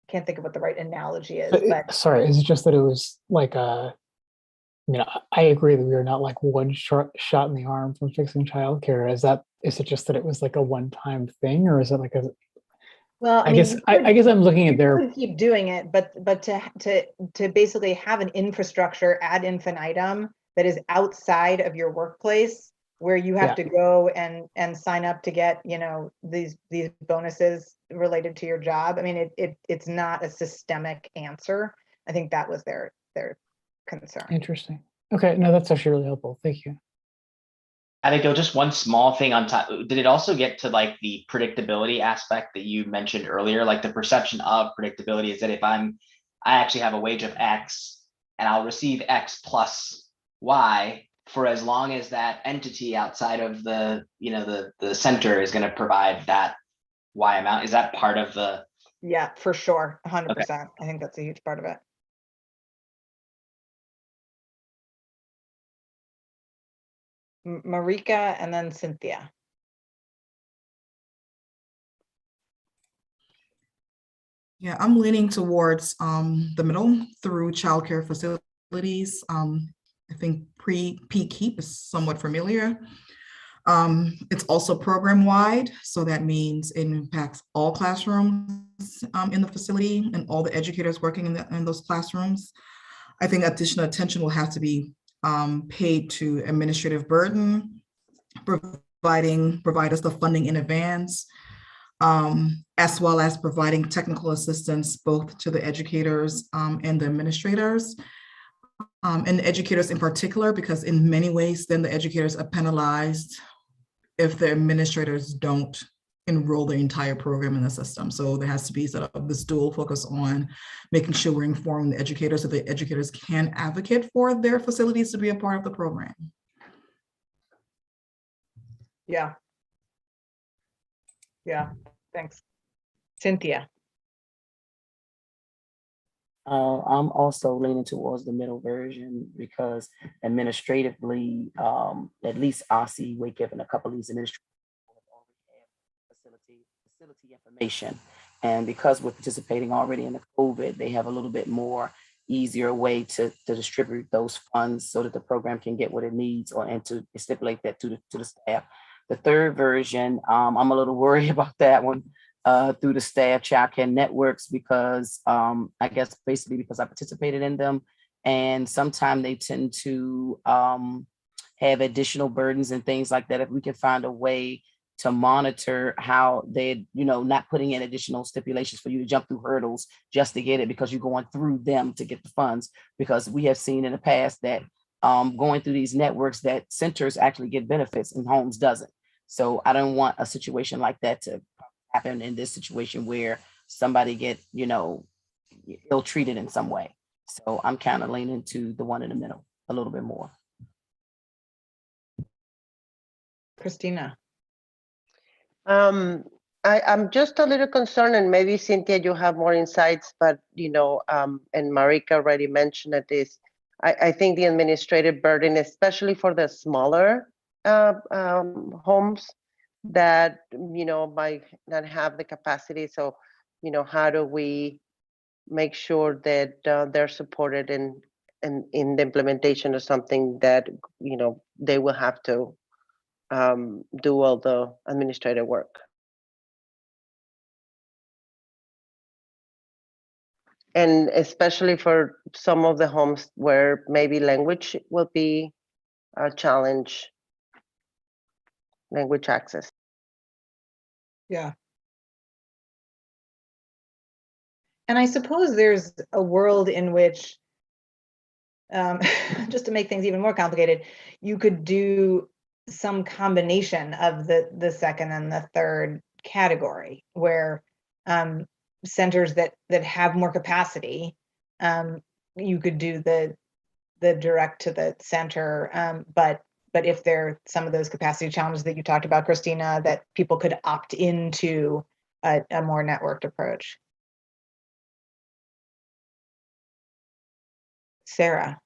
can't think of what the right analogy is, but sorry, is it just that it was like I agree that we are not like one shot in the arm from fixing childcare. Is it just that it was like a one-time thing, or is it like a, well, I guess I'm looking at their, keep doing it, but to basically have an infrastructure ad infinitum that is outside of your workplace, where you have to go and sign up to get these bonuses related to your job. I mean, it's not a systemic answer. I think that was their concern. Interesting. Okay, no, that's actually really helpful. Thank you. Abigail, just one small thing on top. Did it also get to like the predictability aspect that you mentioned earlier? Like, the perception of predictability is that if I actually have a wage of X and I'll receive X plus Y for as long as that entity outside of the center is going to provide that Y amount. Is that part of the? Yeah, for sure. 100%. I think that's a huge part of it. Marika and then Cynthia. Yeah, I'm leaning towards the middle through childcare facilities. I think pre-peak keep is somewhat familiar. It's also program-wide, so that means it impacts all classrooms in the facility and all the educators working in those classrooms. I think additional attention will have to be paid to administrative burden, provide us the funding in advance, as well as providing technical assistance both to the educators and the administrators. And the educators in particular, because in many ways, then the educators are penalized if the administrators don't enroll the entire program in the system. So there has to be sort of this dual focus on making sure we're informing the educators so the educators can advocate for their facilities to be a part of the program. Yeah. Yeah, thanks. Cynthia. I'm also leaning towards the middle version because administratively, at least RC, Wake and a couple of these administrators facility information. And because we're participating already in the COVID, they have a little bit more easier way to distribute those funds so that the program can get what it needs, and to stipulate that to the staff. The third version, I'm a little worried about that one. Through the staff childcare networks, because I guess basically because I participated in them, and sometimes they tend to have additional burdens and things like that. If we can find a way to monitor how they, not putting in additional stipulations for you to jump through hurdles just to get it because you're going through them to get the funds, because we have seen in the past that going through these networks that centers actually get benefits and homes doesn't. So I don't want a situation like that to happen in this situation where somebody get, ill-treated in some way. So I'm kind of leaning to the one in the middle a little bit more. Christina. I'm just a little concerned, and maybe Cynthia, you have more insights, but and Marika already mentioned it, is I think the administrative burden, especially for the smaller homes that might not have the capacity. So, how do we make sure that they're supported in the implementation of something that they will have to do all the administrative work? And especially for some of the homes where maybe language will be a challenge, language access. Yeah. And I suppose there's a world in which, just to make things even more complicated, you could do some combination of the second and the third category, where centers that have more capacity, you could do the direct to the center, but if there are some of those capacity challenges that you talked about, Christina, that people could opt into a more networked approach. Sarah.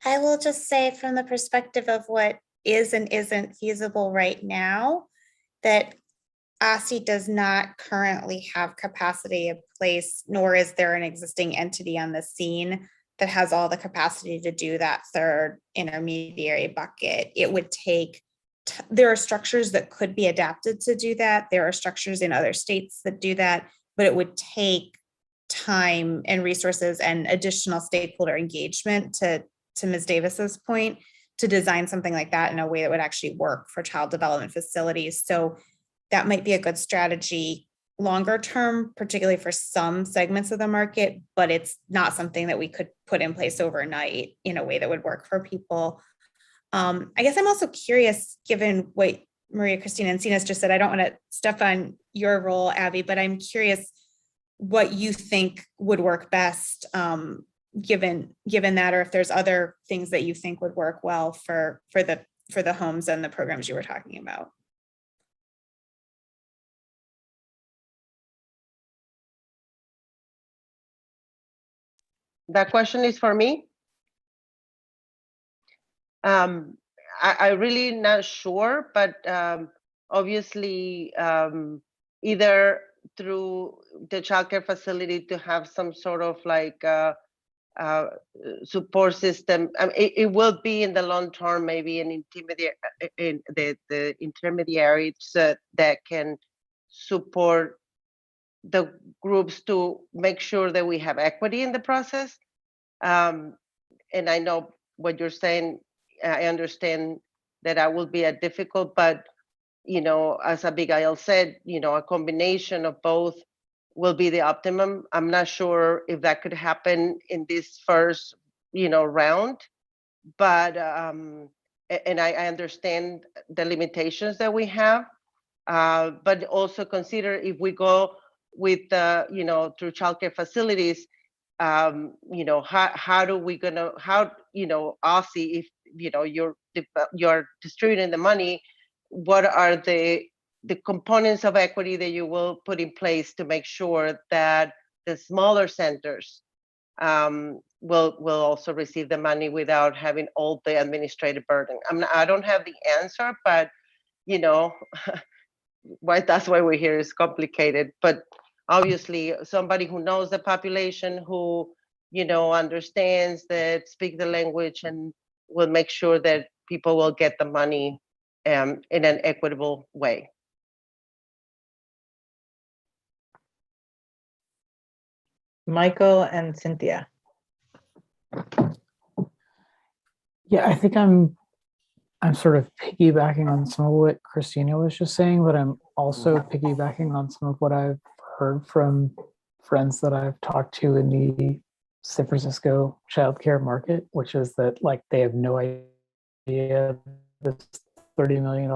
I will just say, from the perspective of what is and isn't feasible right now, that ECE does not currently have capacity in place, nor is there an existing entity on the scene that has all the capacity to do that third intermediary bucket. It would take, there are structures that could be adapted to do that. There are structures in other states that do that, but it would take time and resources and additional stakeholder engagement, to Ms. Davis's point, to design something like that in a way that would actually work for child development facilities. So that might be a good strategy longer term, particularly for some segments of the market, but it's not something that we could put in place overnight in a way that would work for people. I guess I'm also curious, given what Maria Christina Encinas just said, I don't want to step on your role, Abby, but I'm curious what you think would work best, given that, or if there's other things that you think would work well for the homes and the programs you were talking about. That question is for me. I really not sure, but obviously either through the childcare facility to have some sort of like support system. I mean, it will be in the long term, maybe an intermediary, in the intermediaries that can support the groups to make sure that we have equity in the process. And I know what you're saying. I understand that will be a difficult, but as Abigail said, a combination of both will be the optimum. I'm not sure if that could happen in this first, round, but and I understand the limitations that we have, but also consider if we go with through childcare facilities, how do we gonna, ECE, if you're distributing the money, what are the components of equity that you will put in place to make sure that the smaller centers will also receive the money without having all the administrative burden? I don't have the answer, but that's why we're here. Is complicated, but obviously somebody who knows the population, who understands that, speak the language, and will make sure that people will get the money in an equitable way. Michael and Cynthia. Yeah, I think I'm sort of piggybacking on some of what Christina was just saying, but I'm also piggybacking on some of what I've heard from friends that I've talked to in the San Francisco childcare market, which is that like they have no idea the $30 million.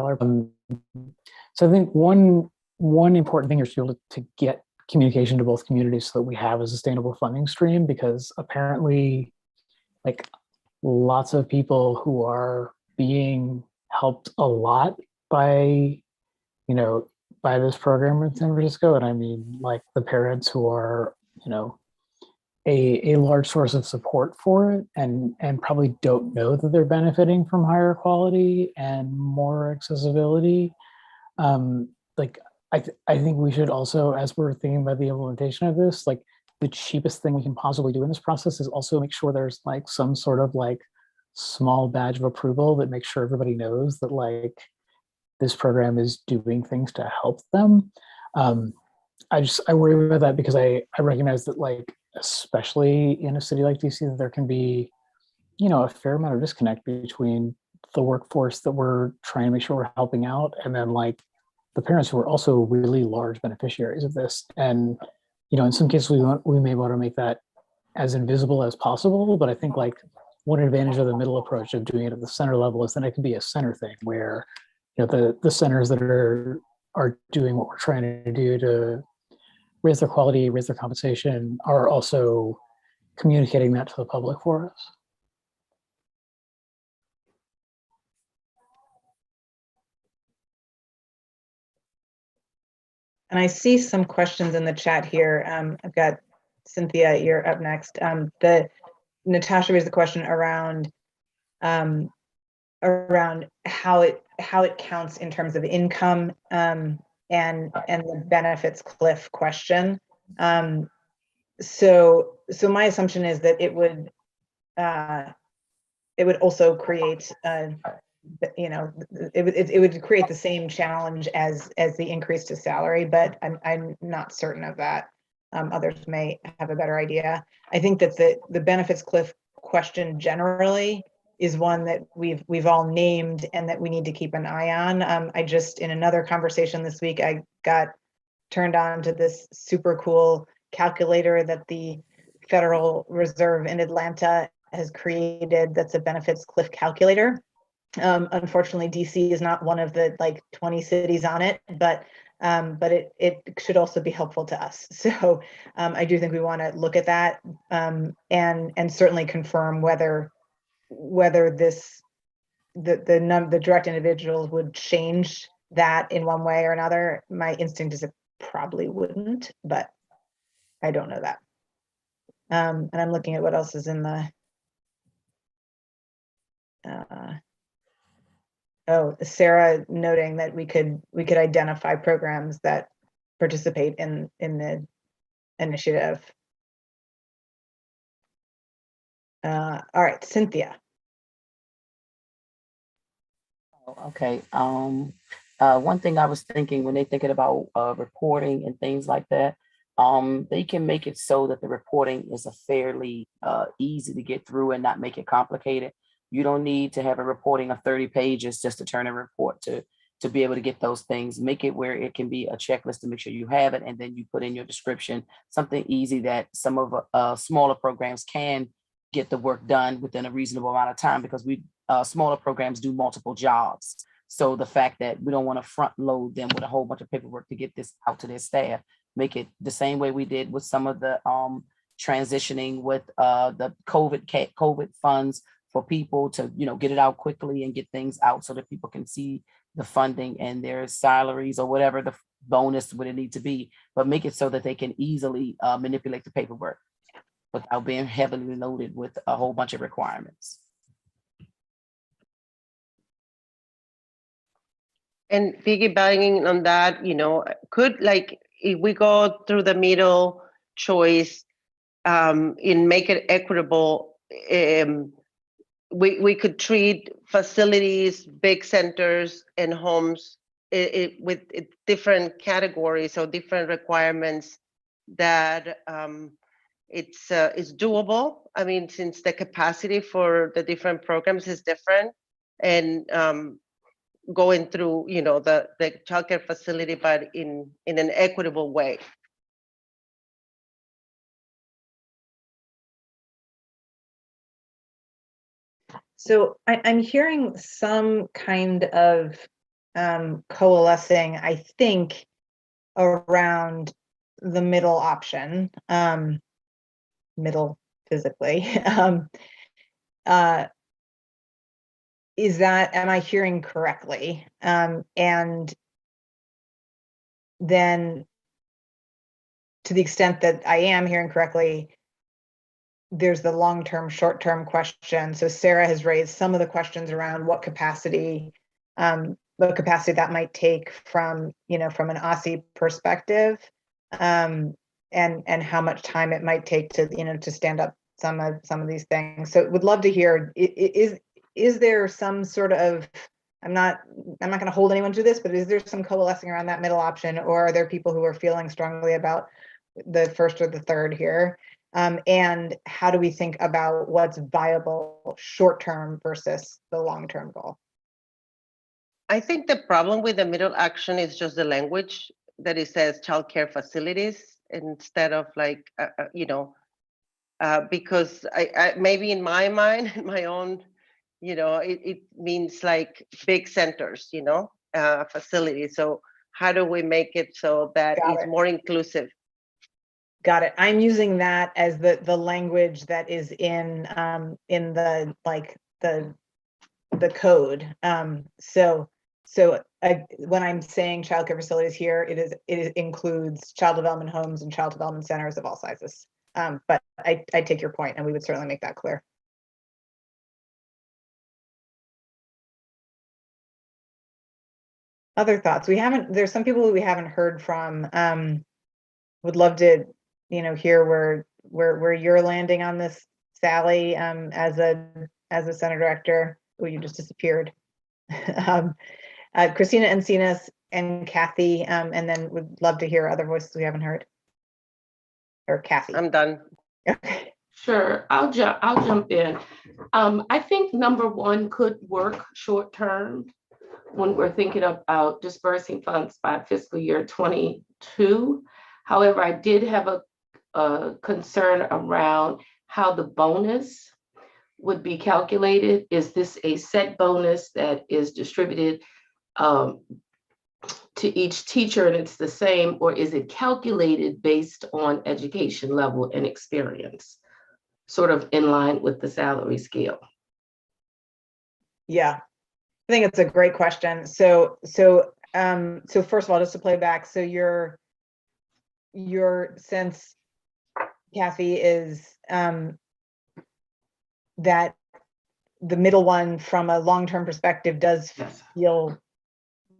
So I think one important thing is to be able to get communication to both communities so that we have a sustainable funding stream, because apparently like lots of people who are being helped a lot by, by this program in San Francisco. And I mean, like the parents who are, a large source of support for it and probably don't know that they're benefiting from higher quality and more accessibility. Like I think we should also, as we're thinking about the implementation of this, like the cheapest thing we can possibly do in this process is also make sure there's like some sort of like small badge of approval that makes sure everybody knows that like this program is doing things to help them. I worry about that because I recognize that like, especially in a city like DC, that there can be, a fair amount of disconnect between the workforce that we're trying to make sure we're helping out and then like the parents who are also really large beneficiaries of this. And, in some cases we may want to make that as invisible as possible, but I think like one advantage of the middle approach of doing it at the center level is that it can be a center thing where, the centers that are doing what we're trying to do to raise their quality, raise their compensation, are also communicating that to the public for us. And I see some questions in the chat here. I've got Cynthia, you're up next. Natasha raised the question around how it counts in terms of income and the benefits cliff question. So my assumption is that it would also create it would create the same challenge as the increase to salary, but I'm not certain of that. Others may have a better idea. I think that the benefits cliff question generally is one that we've all named and that we need to keep an eye on. I just, in another conversation this week, I got turned on to this super cool calculator that the Federal Reserve in Atlanta has created. That's a benefits cliff calculator. Unfortunately, DC is not one of the like 20 cities on it, but it should also be helpful to us. So I do think we want to look at that and certainly confirm whether the direct individuals would change that in one way or another. My instinct is it probably wouldn't, but I don't know that. And I'm looking at what else is in the Sarah noting that we could identify programs that participate in the initiative. All right, Cynthia. Okay. One thing I was thinking when they're thinking about reporting and things like that, they can make it so that the reporting is a fairly easy to get through and not make it complicated. You don't need to have a reporting of 30 pages just to turn a report to be able to get those things. Make it where it can be a checklist to make sure you have it, and then you put in your description, something easy that some of smaller programs can get the work done within a reasonable amount of time, because smaller programs do multiple jobs. So the fact that we don't want to front load them with a whole bunch of paperwork to get this out to their staff, make it the same way we did with some of the transitioning with the COVID funds for people to, get it out quickly and get things out so that people can see the funding and their salaries or whatever the bonus would it need to be, but make it so that they can easily manipulate the paperwork without being heavily loaded with a whole bunch of requirements. And piggybacking on that, could, like, if we go through the middle choice in make it equitable, we could treat facilities, big centers, and homes with different categories or different requirements that it's doable. I mean, since the capacity for the different programs is different, and going through, the childcare facility, but in an equitable way. So I'm hearing some kind of coalescing, I think, around the middle option, middle physically. Is that, am I hearing correctly? And then to the extent that I am hearing correctly, there's the long-term, short-term question. So Sarah has raised some of the questions around what capacity that might take from, from an OSSI perspective, and how much time it might take to, to stand up some of these things. So would love to hear, is there some sort of, I'm not going to hold anyone to this, but is there some coalescing around that middle option, or are there people who are feeling strongly about the first or the third here? And how do we think about what's viable short-term versus the long-term goal? I think the problem with the middle action is just the language that it says childcare facilities instead of like, because I maybe in my mind, in my own, it means like big centers, facilities. So how do we make it so that it's more inclusive? Got it. I'm using that as the language that is in the the code. So when I'm saying childcare facilities here, it includes child development homes and child development centers of all sizes. But I take your point, and we would certainly make that clear. Other thoughts? There's some people who we haven't heard from. Would love to, hear where you're landing on this, Sally, as a center director. Oh, you just disappeared. Christina Encinas and Kathy, and then would love to hear other voices we haven't heard. Or Kathy. I'm done. Okay. Sure, I'll jump in. I think number one could work short term when we're thinking about dispersing funds by fiscal year 22. However, I did have a concern around how the bonus would be calculated. Is this a set bonus that is distributed to each teacher and it's the same, or is it calculated based on education level and experience, sort of in line with the salary scale? Yeah, I think it's a great question. So first of all, just to play back, so your sense, Kathy, is that the middle one from a long-term perspective does feel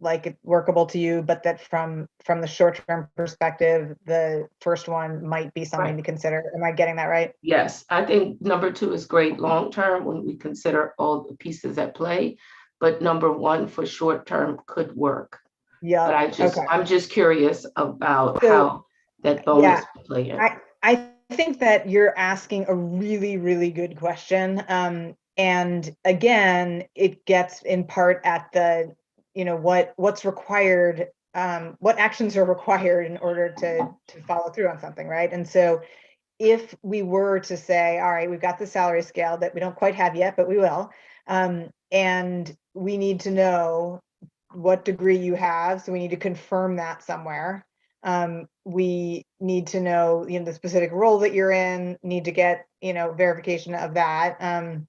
like it's workable to you, but that from the short-term perspective, the first one might be something to consider. Am I getting that right? Yes, I think number two is great long-term when we consider all the pieces at play, but number one for short-term could work. Yeah. But I'm just curious about how that bonus will play in. I think that you're asking a really, really good question. And again, it gets in part at the, what's required, what actions are required in order to follow through on something, right? And so if we were to say, all right, we've got the salary scale that we don't quite have yet, but we will, and we need to know what degree you have, so we need to confirm that somewhere. We need to know, the specific role that you're in, need to get, verification of that. And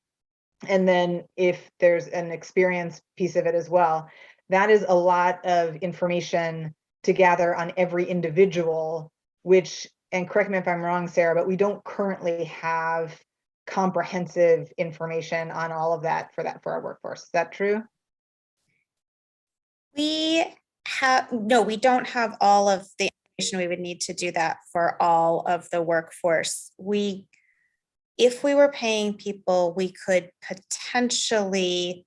then if there's an experience piece of it as well, that is a lot of information to gather on every individual, which, and correct me if I'm wrong, Sarah, but we don't currently have comprehensive information on all of that for our workforce. Is that true? No, we don't have all of the information we would need to do that for all of the workforce. If we were paying people, we could potentially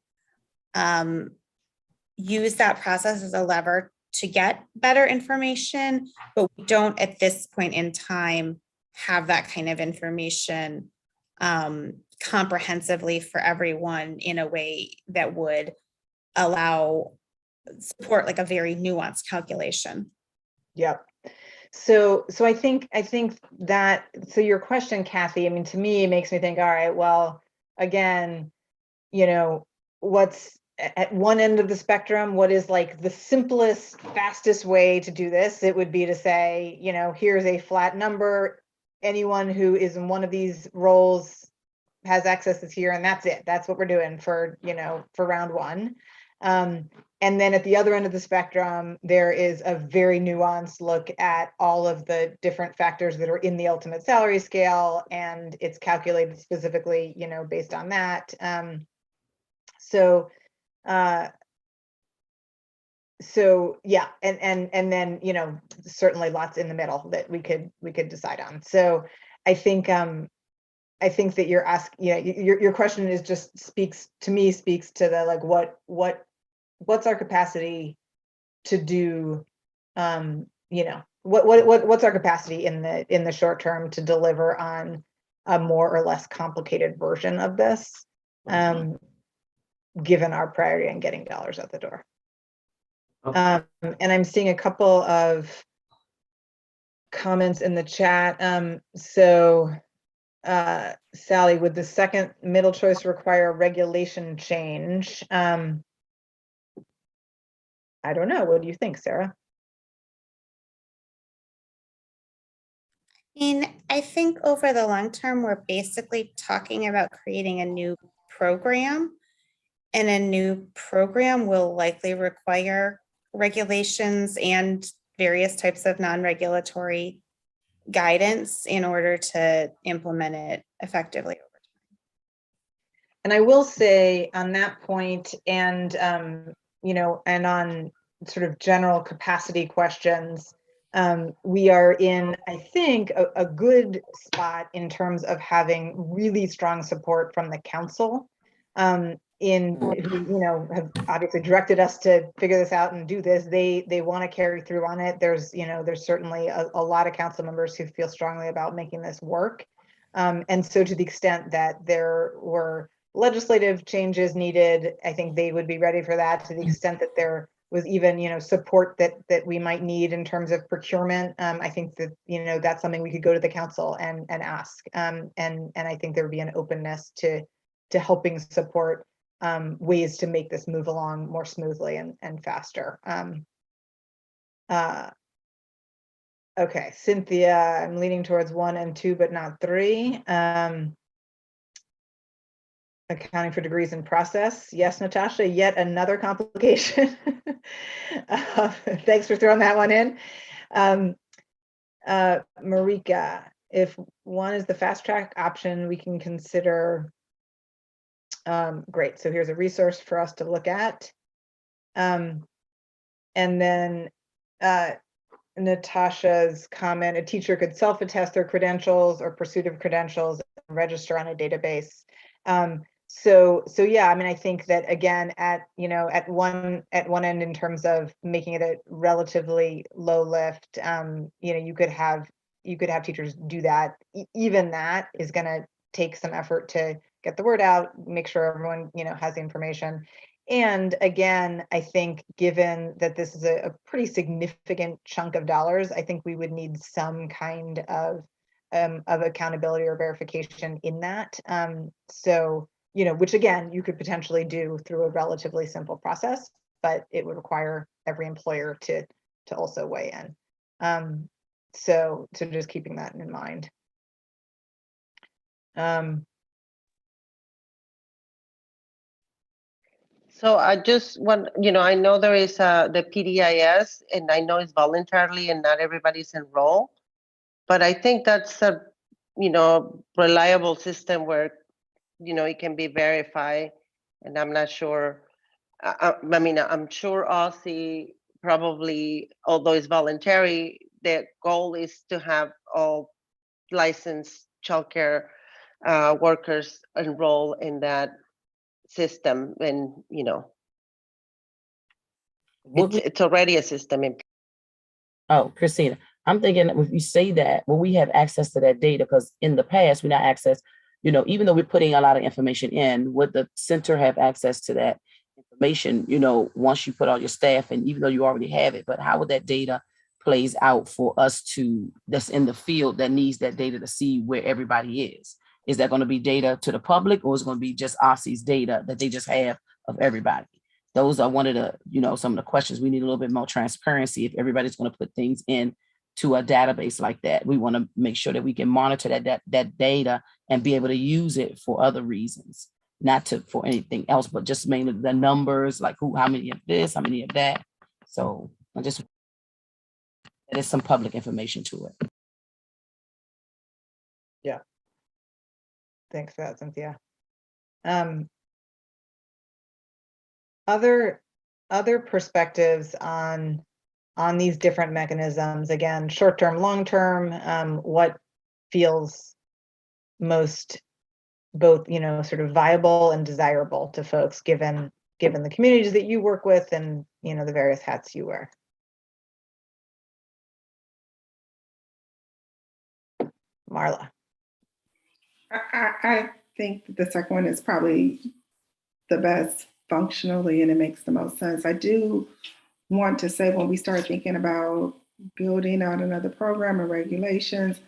use that process as a lever to get better information, but we don't at this point in time have that kind of information comprehensively for everyone in a way that would support like a very nuanced calculation. Yep. So I think that, so your question, Kathy, I mean, to me, it makes me think, all right, well, again, you know, what's at one end of the spectrum, what is like the simplest, fastest way to do this? It would be to say, you know, here's a flat number. Anyone who is in one of these roles has access this here, and that's it. That's what we're doing for, you know, for round one. And then at the other end of the spectrum, there is a very nuanced look at all of the different factors that are in the ultimate salary scale, and it's calculated specifically, you know, based on that. So yeah, and then, you know, certainly lots in the middle that we could decide on. So I think that you're asking, you know, your question is just speaks to the like what's our capacity to do, you know, what's our capacity in the short term to deliver on a more or less complicated version of this, given our priority on getting dollars out the door. And I'm seeing a couple of comments in the chat. So Sally, would the second middle choice require regulation change? I don't know. What do you think, Sarah? I mean, I think over the long term, we're basically talking about creating a new program, and a new program will likely require regulations and various types of non-regulatory guidance in order to implement it effectively over time. And I will say on that point, and you know, and on sort of general capacity questions, we are in, I think, a good spot in terms of having really strong support from the council, who, you know, have obviously directed us to figure this out and do this. They want to carry through on it. There's, you know, there's certainly a lot of council members who feel strongly about making this work. And so to the extent that there were legislative changes needed, I think they would be ready for that. To the extent that there was even, you know, support that we might need in terms of procurement, I think that, you know, that's something we could go to the council and ask. And I think there would be an openness to helping support ways to make this move along more smoothly and faster. Okay, Cynthia, I'm leaning towards 1 and 2, but not 3. Accounting for degrees in process. Yes, Natasha, yet another complication. Thanks for throwing that one in. Marika, if 1 is the fast track option, we can consider. Great, so here's a resource for us to look at. And then Natasha's comment, a teacher could self-attest their credentials or pursuit of credentials and register on a database. So yeah, I mean, I think that again, at one end in terms of making it a relatively low lift, you know, you could have teachers do that. Even that is going to take some effort to get the word out, make sure everyone, you know, has the information. And again, I think given that this is a pretty significant chunk of dollars, I think we would need some kind of accountability or verification in that. So, you know, which again, you could potentially do through a relatively simple process, but it would require every employer to also weigh in. So just keeping that in mind. So I just want, you know, I know there is the PDIS, and I know it's voluntarily and not everybody's enrolled, but I think that's a, you know, reliable system where, you know, it can be verified. And I'm not sure, I mean, I'm sure Aussie probably, although it's voluntary, the goal is to have all licensed childcare workers enroll in that system. And, you know, it's already a system in. Oh, Christina, I'm thinking if you say that, well, we have access to that data, because in the past we not access, you know, even though we're putting a lot of information in, would the center have access to that information, you know, once you put all your staff, and even though you already have it, but how would that data plays out for us that's in the field that needs that data to see where everybody is? Is that going to be data to the public, or is it going to be just OSCE's data that they just have of everybody? Those are one of the, some of the questions. We need a little bit more transparency if everybody's going to put things in to a database like that. We want to make sure that we can monitor that data and be able to use it for other reasons, not for anything else, but just mainly the numbers, like how many of this, how many of that. So that is some public information to it. Yeah. Thanks for that, Cynthia. Other perspectives on these different mechanisms, again, short-term, long-term, what feels most both, sort of viable and desirable to folks given the communities that you work with and, the various hats you wear. Marla. I think that the second one is probably the best functionally, and it makes the most sense. I do want to say, when we start thinking about building out another program and regulations,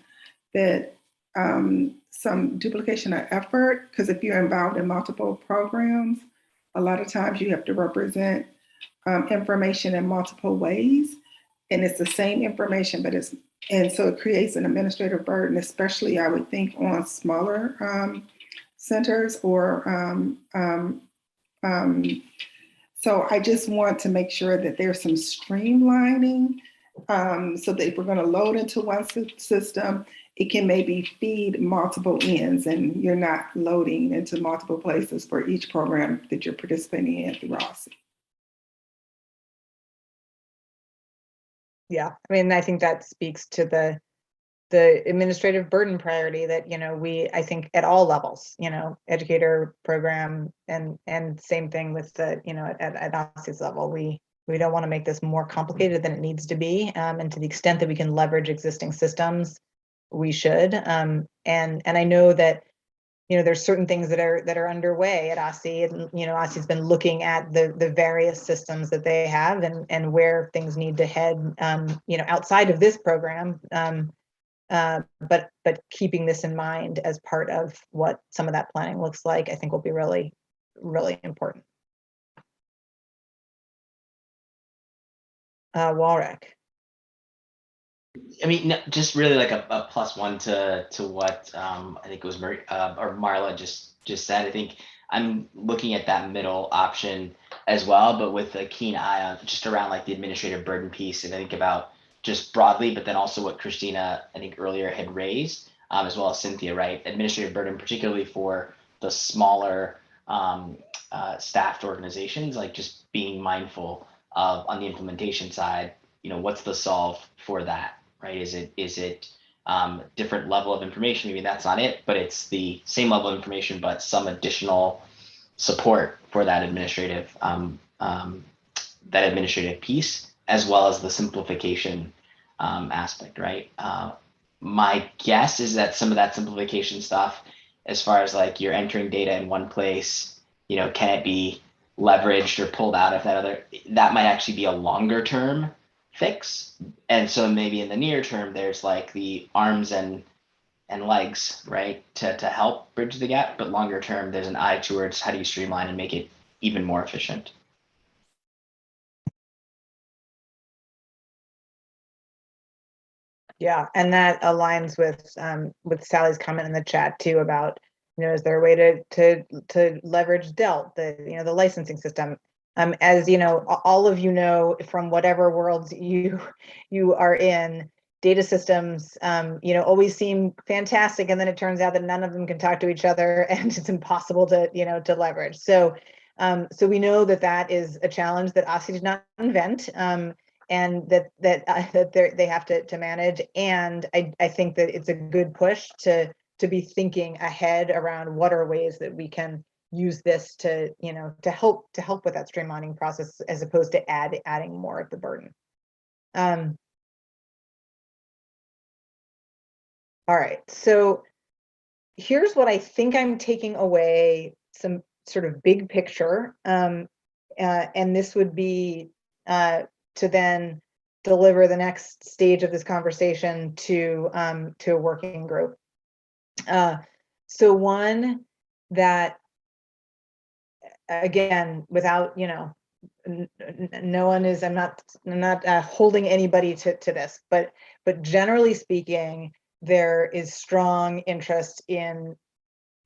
that some duplication of effort, because if you're involved in multiple programs, a lot of times you have to represent information in multiple ways, and it's the same information, and so it creates an administrative burden, especially I would think on smaller centers or so I just want to make sure that there's some streamlining so that if we're going to load into one system, it can maybe feed multiple ends and you're not loading into multiple places for each program that you're participating in through OSCE. Yeah, I mean, I think that speaks to the administrative burden priority that, I think at all levels, educator, program, and same thing with the, at OSCE's level, we don't want to make this more complicated than it needs to be. And to the extent that we can leverage existing systems, we should. And I know that, there's certain things that are underway at OSCE, and, OSCE's been looking at the various systems that they have and where things need to head, outside of this program. But keeping this in mind as part of what some of that planning looks like, I think will be really, really important. Walrick. I mean, just really like a plus one to what I think it was or Marla just said. I think I'm looking at that middle option as well, but with a keen eye on just around like the administrative burden piece, and I think about just broadly, but then also what Christina, I think earlier had raised, as well as Cynthia, right? Administrative burden, particularly for the smaller staffed organizations, like just being mindful of on the implementation side, what's the solve for that, right? Is it different level of information? Maybe that's not it, but it's the same level of information, but some additional support for that administrative piece, as well as the simplification aspect, right? My guess is that some of that simplification stuff, as far as like you're entering data in one place, can it be leveraged or pulled out of that might actually be a longer term fix. And so maybe in the near term, there's like the arms and legs, right, to help bridge the gap, but longer term, there's an eye towards how do you streamline and make it even more efficient. Yeah, and that aligns with Sally's comment in the chat too about, is there a way to leverage DELT, the licensing system? As all of from whatever worlds you are in, data systems always seem fantastic, and then it turns out that none of them can talk to each other, and it's impossible to leverage. So we know that is a challenge that OSCE did not invent. And that they have to manage. And I think that it's a good push to be thinking ahead around what are ways that we can use this to help with that streamlining process, as opposed to adding more of the burden. All right, so here's what I think I'm taking away, some sort of big picture, and this would be to then deliver the next stage of this conversation to a working group. So one that, again, without, no one is, I'm not holding anybody to this, but generally speaking, there is strong interest in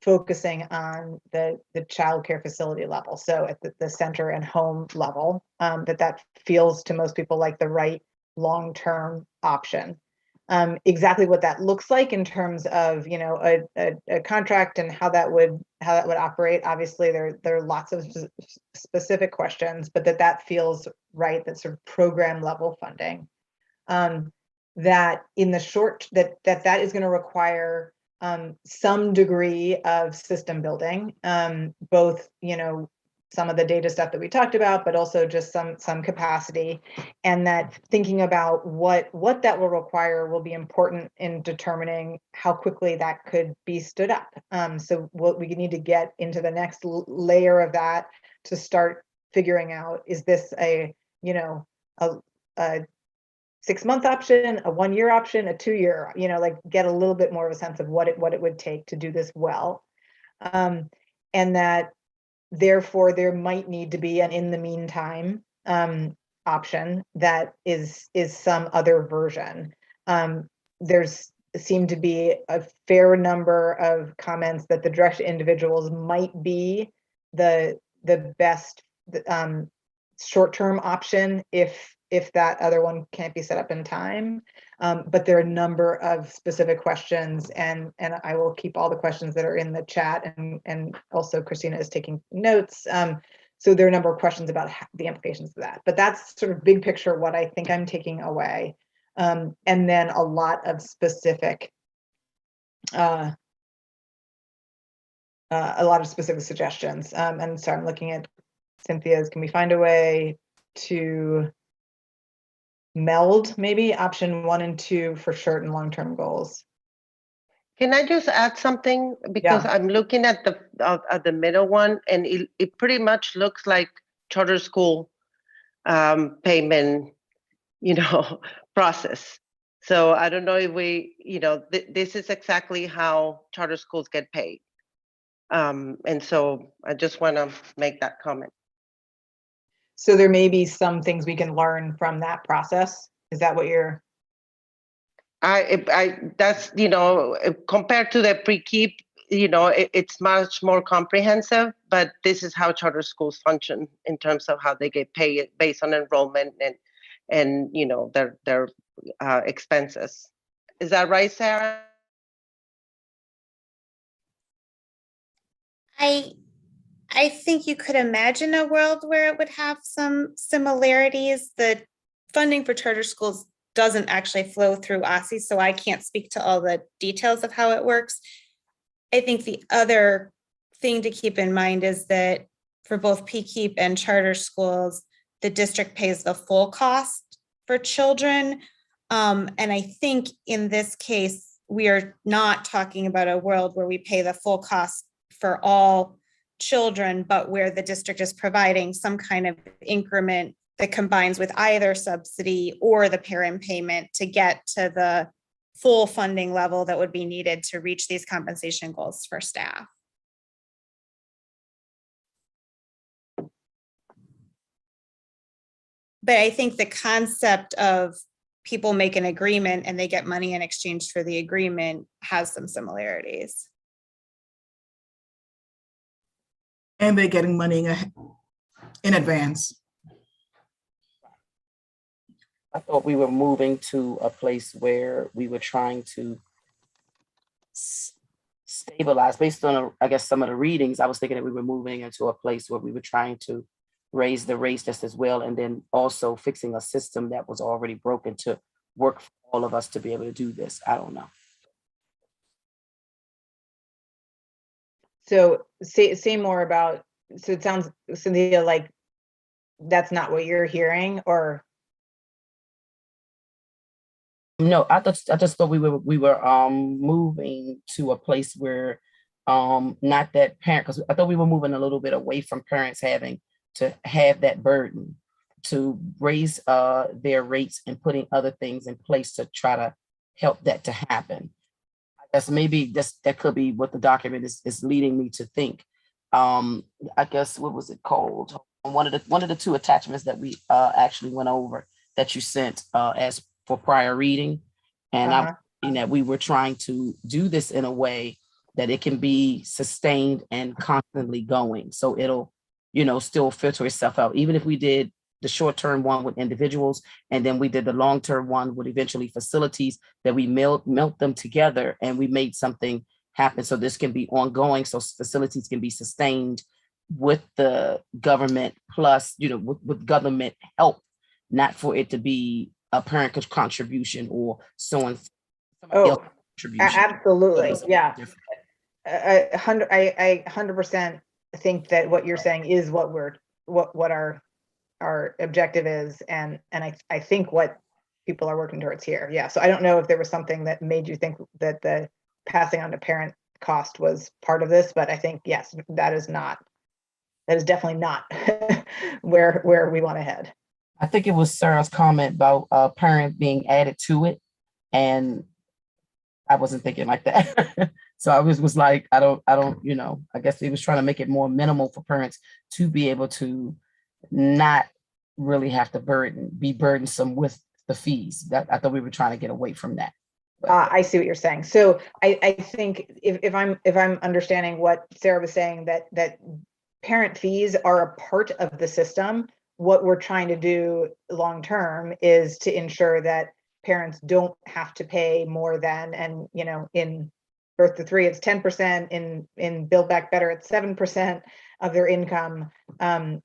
focusing on the childcare facility level. So at the center and home level, that feels to most people like the right long-term option. Exactly what that looks like in terms of, a contract and how that would operate. Obviously, there are lots of specific questions, but that feels right. That sort of program level funding. That in the short, that is going to require some degree of system building, both, some of the data stuff that we talked about, but also just some capacity, and that thinking about what that will require will be important in determining how quickly that could be stood up. So what we need to get into the next layer of that to start figuring out, is this a 6-month option, a 1-year option, a 2-year, like get a little bit more of a sense of what it would take to do this well. And that therefore there might need to be an in the meantime option that is some other version. There's seemed to be a fair number of comments that the direct to individuals might be the best short-term option if that other one can't be set up in time. But there are a number of specific questions, and I will keep all the questions that are in the chat, and also Christina is taking notes. So there are a number of questions about the implications of that, but that's sort of big picture what I think I'm taking away. And then a lot of specific suggestions. And so I'm looking at Cynthia's, can we find a way to meld maybe option 1 and 2 for short and long-term goals? Can I just add something? Because I'm looking at the middle one, and it pretty much looks like charter school payment, process. So I don't know if we, this is exactly how charter schools get paid. And so I just want to make that comment. So there may be some things we can learn from that process. Is that what you're? That's, compared to the pre-keep, it's much more comprehensive, but this is how charter schools function in terms of how they get paid based on enrollment and their expenses. Is that right, Sarah? I think you could imagine a world where it would have some similarities. The funding for charter schools doesn't actually flow through ECE, so I can't speak to all the details of how it works. I think the other thing to keep in mind is that for both PKEEP and charter schools, the district pays the full cost for children. And I think in this case, we are not talking about a world where we pay the full cost for all children, but where the district is providing some kind of increment that combines with either subsidy or the parent payment to get to the full funding level that would be needed to reach these compensation goals for staff. But I think the concept of people make an agreement and they get money in exchange for the agreement has some similarities. And they're getting money in advance. I thought we were moving to a place where we were trying to stabilize based on, I guess, some of the readings. I was thinking that we were moving into a place where we were trying to raise the rates just as well, and then also fixing a system that was already broken to work for all of us to be able to do this. I don't know. So say more about, so it sounds, Cynthia, like that's not what you're hearing, or? No, I just thought we were moving to a place where not that parent, because I thought we were moving a little bit away from parents having to have that burden to raise their rates and putting other things in place to try to help that to happen. Yes, maybe that could be what the document is leading me to think. I guess, what was it called? One of the two attachments that we actually went over that you sent as for prior reading. And I'm thinking that we were trying to do this in a way that it can be sustained and constantly going. So it'll, still filter itself out. Even if we did the short-term one with individuals, and then we did the long-term one with eventually facilities, that we melt them together and we made something happen. So this can be ongoing. So facilities can be sustained with the government plus, with government help, not for it to be a parent contribution or someone. Absolutely. Yeah. I 100% think that what you're saying is what our objective is, and I think what people are working towards here. Yeah. So I don't know if there was something that made you think that the passing on to parent cost was part of this, but I think, yes, that is definitely not where we want to head. I think it was Sarah's comment about parent being added to it, and I wasn't thinking like that. So I was like, I don't, I guess he was trying to make it more minimal for parents to be able to not really have to be burdensome with the fees. That I thought we were trying to get away from that. I see what you're saying. So I think if I'm understanding what Sarah was saying, that parent fees are a part of the system. What we're trying to do long term is to ensure that parents don't have to pay more than, and in birth to 3 it's 10%, in Build Back Better it's 7% of their income on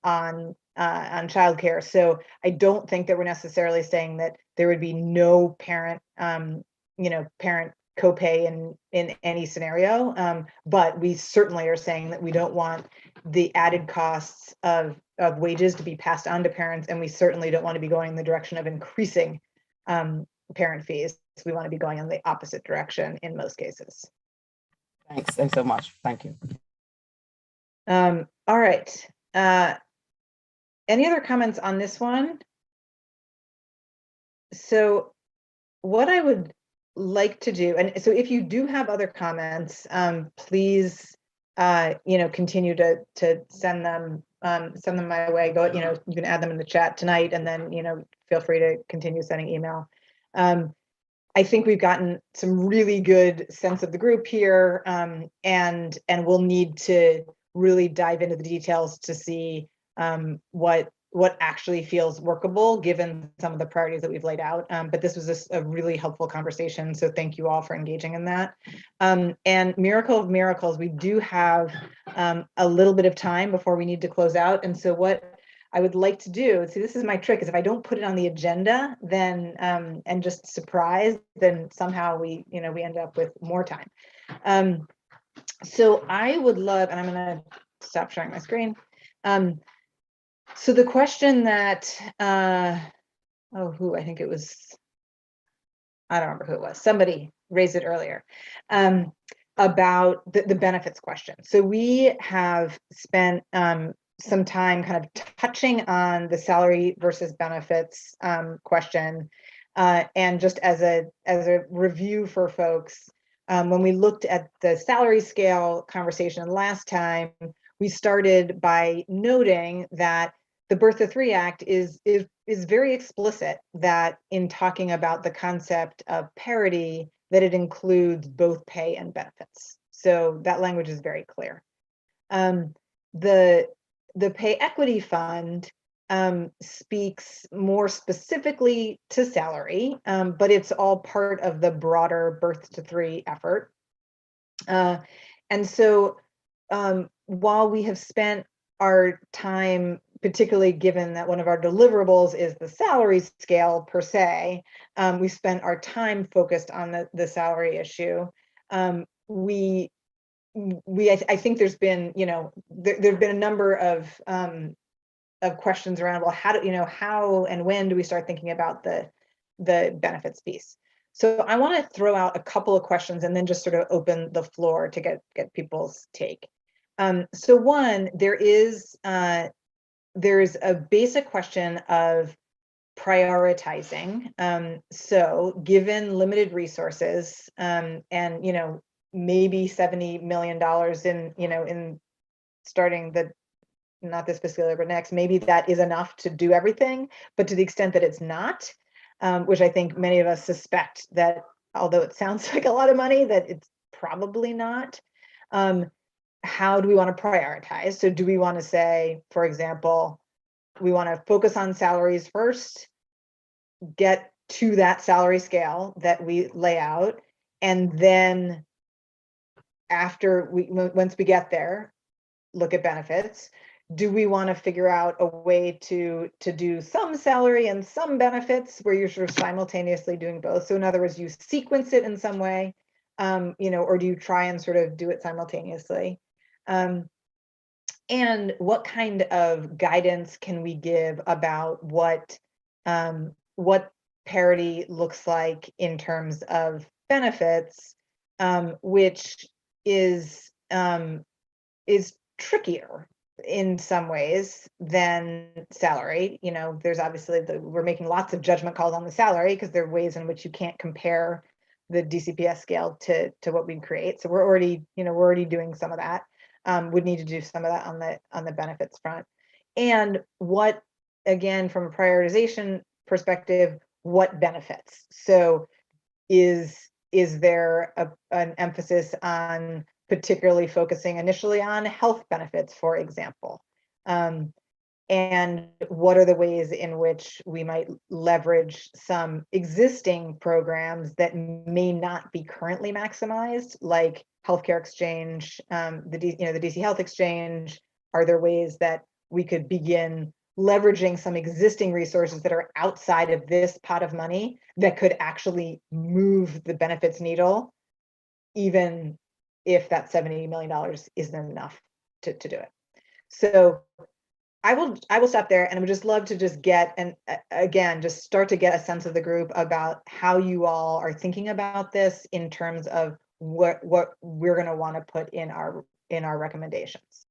childcare. So I don't think that we're necessarily saying that there would be no parent parent copay in any scenario, but we certainly are saying that we don't want the added costs of wages to be passed on to parents, and we certainly don't want to be going in the direction of increasing parent fees. We want to be going in the opposite direction in most cases. Thanks so much. Thank you. All right. Any other comments on this one? So what I would like to do, and so if you do have other comments, please continue to send them my way. Go, you can add them in the chat tonight, and then feel free to continue sending email. I think we've gotten some really good sense of the group here, and we'll need to really dive into the details to see what actually feels workable given some of the priorities that we've laid out. But this was a really helpful conversation, so thank you all for engaging in that. And miracle of miracles, we do have a little bit of time before we need to close out, and so what I would like to do, see, this is my trick, is if I don't put it on the agenda, then and just surprise, then somehow we end up with more time. So I would love, and I'm gonna stop sharing my screen. So the question that I think it was, I don't remember who it was, somebody raised it earlier, about the benefits question. So we have spent some time kind of touching on the salary versus benefits question, and just as a review for folks, when we looked at the salary scale conversation last time, we started by noting that the Birth to 3 Act is very explicit that in talking about the concept of parity, that it includes both pay and benefits. So that language is very clear. The Pay Equity Fund speaks more specifically to salary, but it's all part of the broader Birth to 3 effort. And so while we have spent our time, particularly given that one of our deliverables is the salary scale per se, we spent our time focused on the salary issue. I think there's been, there've been a number of questions around, well, how and when do we start thinking about the benefits piece? So I want to throw out a couple of questions and then just sort of open the floor to get people's take. So one, there's a basic question of prioritizing. So given limited resources, and, you know, maybe $70 million in, you know, in starting the, not this fiscal year, but next, maybe that is enough to do everything. But to the extent that it's not, which I think many of us suspect that, although it sounds like a lot of money, that it's probably not. How do we want to prioritize? So do we want to say, for example, we want to focus on salaries first, get to that salary scale that we lay out, and then after once we get there, look at benefits? Do we want to figure out a way to do some salary and some benefits where you're sort of simultaneously doing both? So in other words, you sequence it in some way, you know, or do you try and sort of do it simultaneously? And what kind of guidance can we give about what parity looks like in terms of benefits, which is trickier in some ways than salary. You know, there's obviously we're making lots of judgment calls on the salary because there are ways in which you can't compare the DCPS scale to what we create. So we're already, you know, we're already doing some of that. Would need to do some of that on the benefits front. And what, again, from a prioritization perspective, what benefits? So is there an emphasis on particularly focusing initially on health benefits, for example? And what are the ways in which we might leverage some existing programs that may not be currently maximized, like healthcare exchange, the DC Health Exchange? Are there ways that we could begin leveraging some existing resources that are outside of this pot of money that could actually move the benefits needle, even if that $70 million isn't enough to do it? So I will stop there, and I would just love to just get, and again, just start to get a sense of the group about how you all are thinking about this in terms of what we're going to want to put in our recommendations.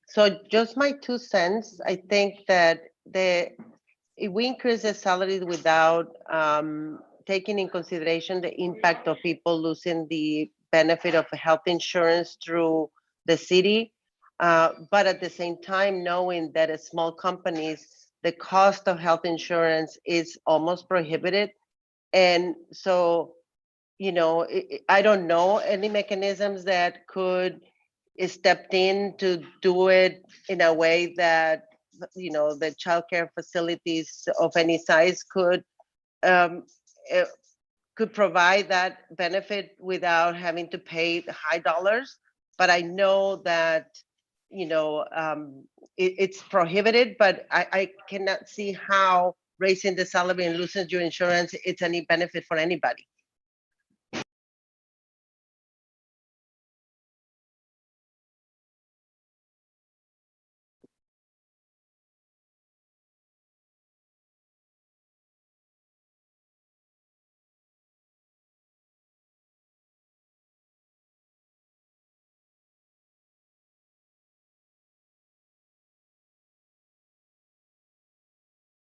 So just my 2 cents, I think that if we increase the salaries without taking in consideration the impact of people losing the benefit of health insurance through the city, but at the same time knowing that as small companies, the cost of health insurance is almost prohibited. And so, you know, I don't know any mechanisms that could step in to do it in a way that, you know, the childcare facilities of any size could provide that benefit without having to pay the high dollars. But I know that, you know, it's prohibited, but I cannot see how raising the salary and losing your insurance, it's any benefit for anybody.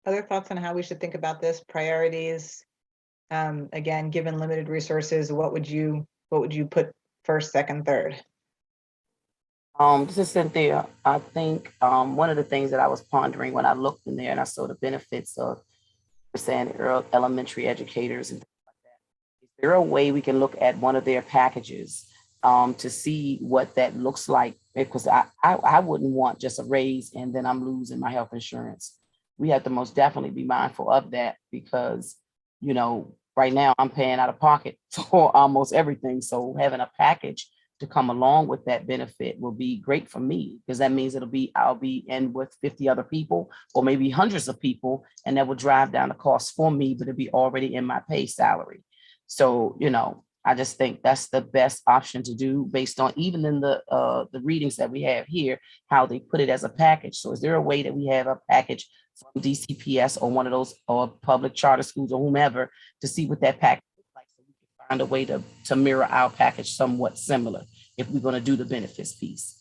Other thoughts on how we should think about this? Priorities, again, given limited resources, what would you put first, second, third? This is Cynthia. I think one of the things that I was pondering when I looked in there and I saw the benefits of saying elementary educators and things like that. Is there a way we can look at one of their packages to see what that looks like? Because I wouldn't want just a raise and then I'm losing my health insurance. We have to most definitely be mindful of that because, you know, right now I'm paying out of pocket for almost everything. So having a package to come along with that benefit will be great for me because that means I'll be in with 50 other people or maybe hundreds of people, and that will drive down the cost for me, but it'll be already in my pay salary. So, you know, I just think that's the best option to do based on even in the readings that we have here, how they put it as a package. So is there a way that we have a package from DCPS or one of those or public charter schools or whomever to see what that package looks find a way to mirror our package somewhat similar if we're going to do the benefits piece.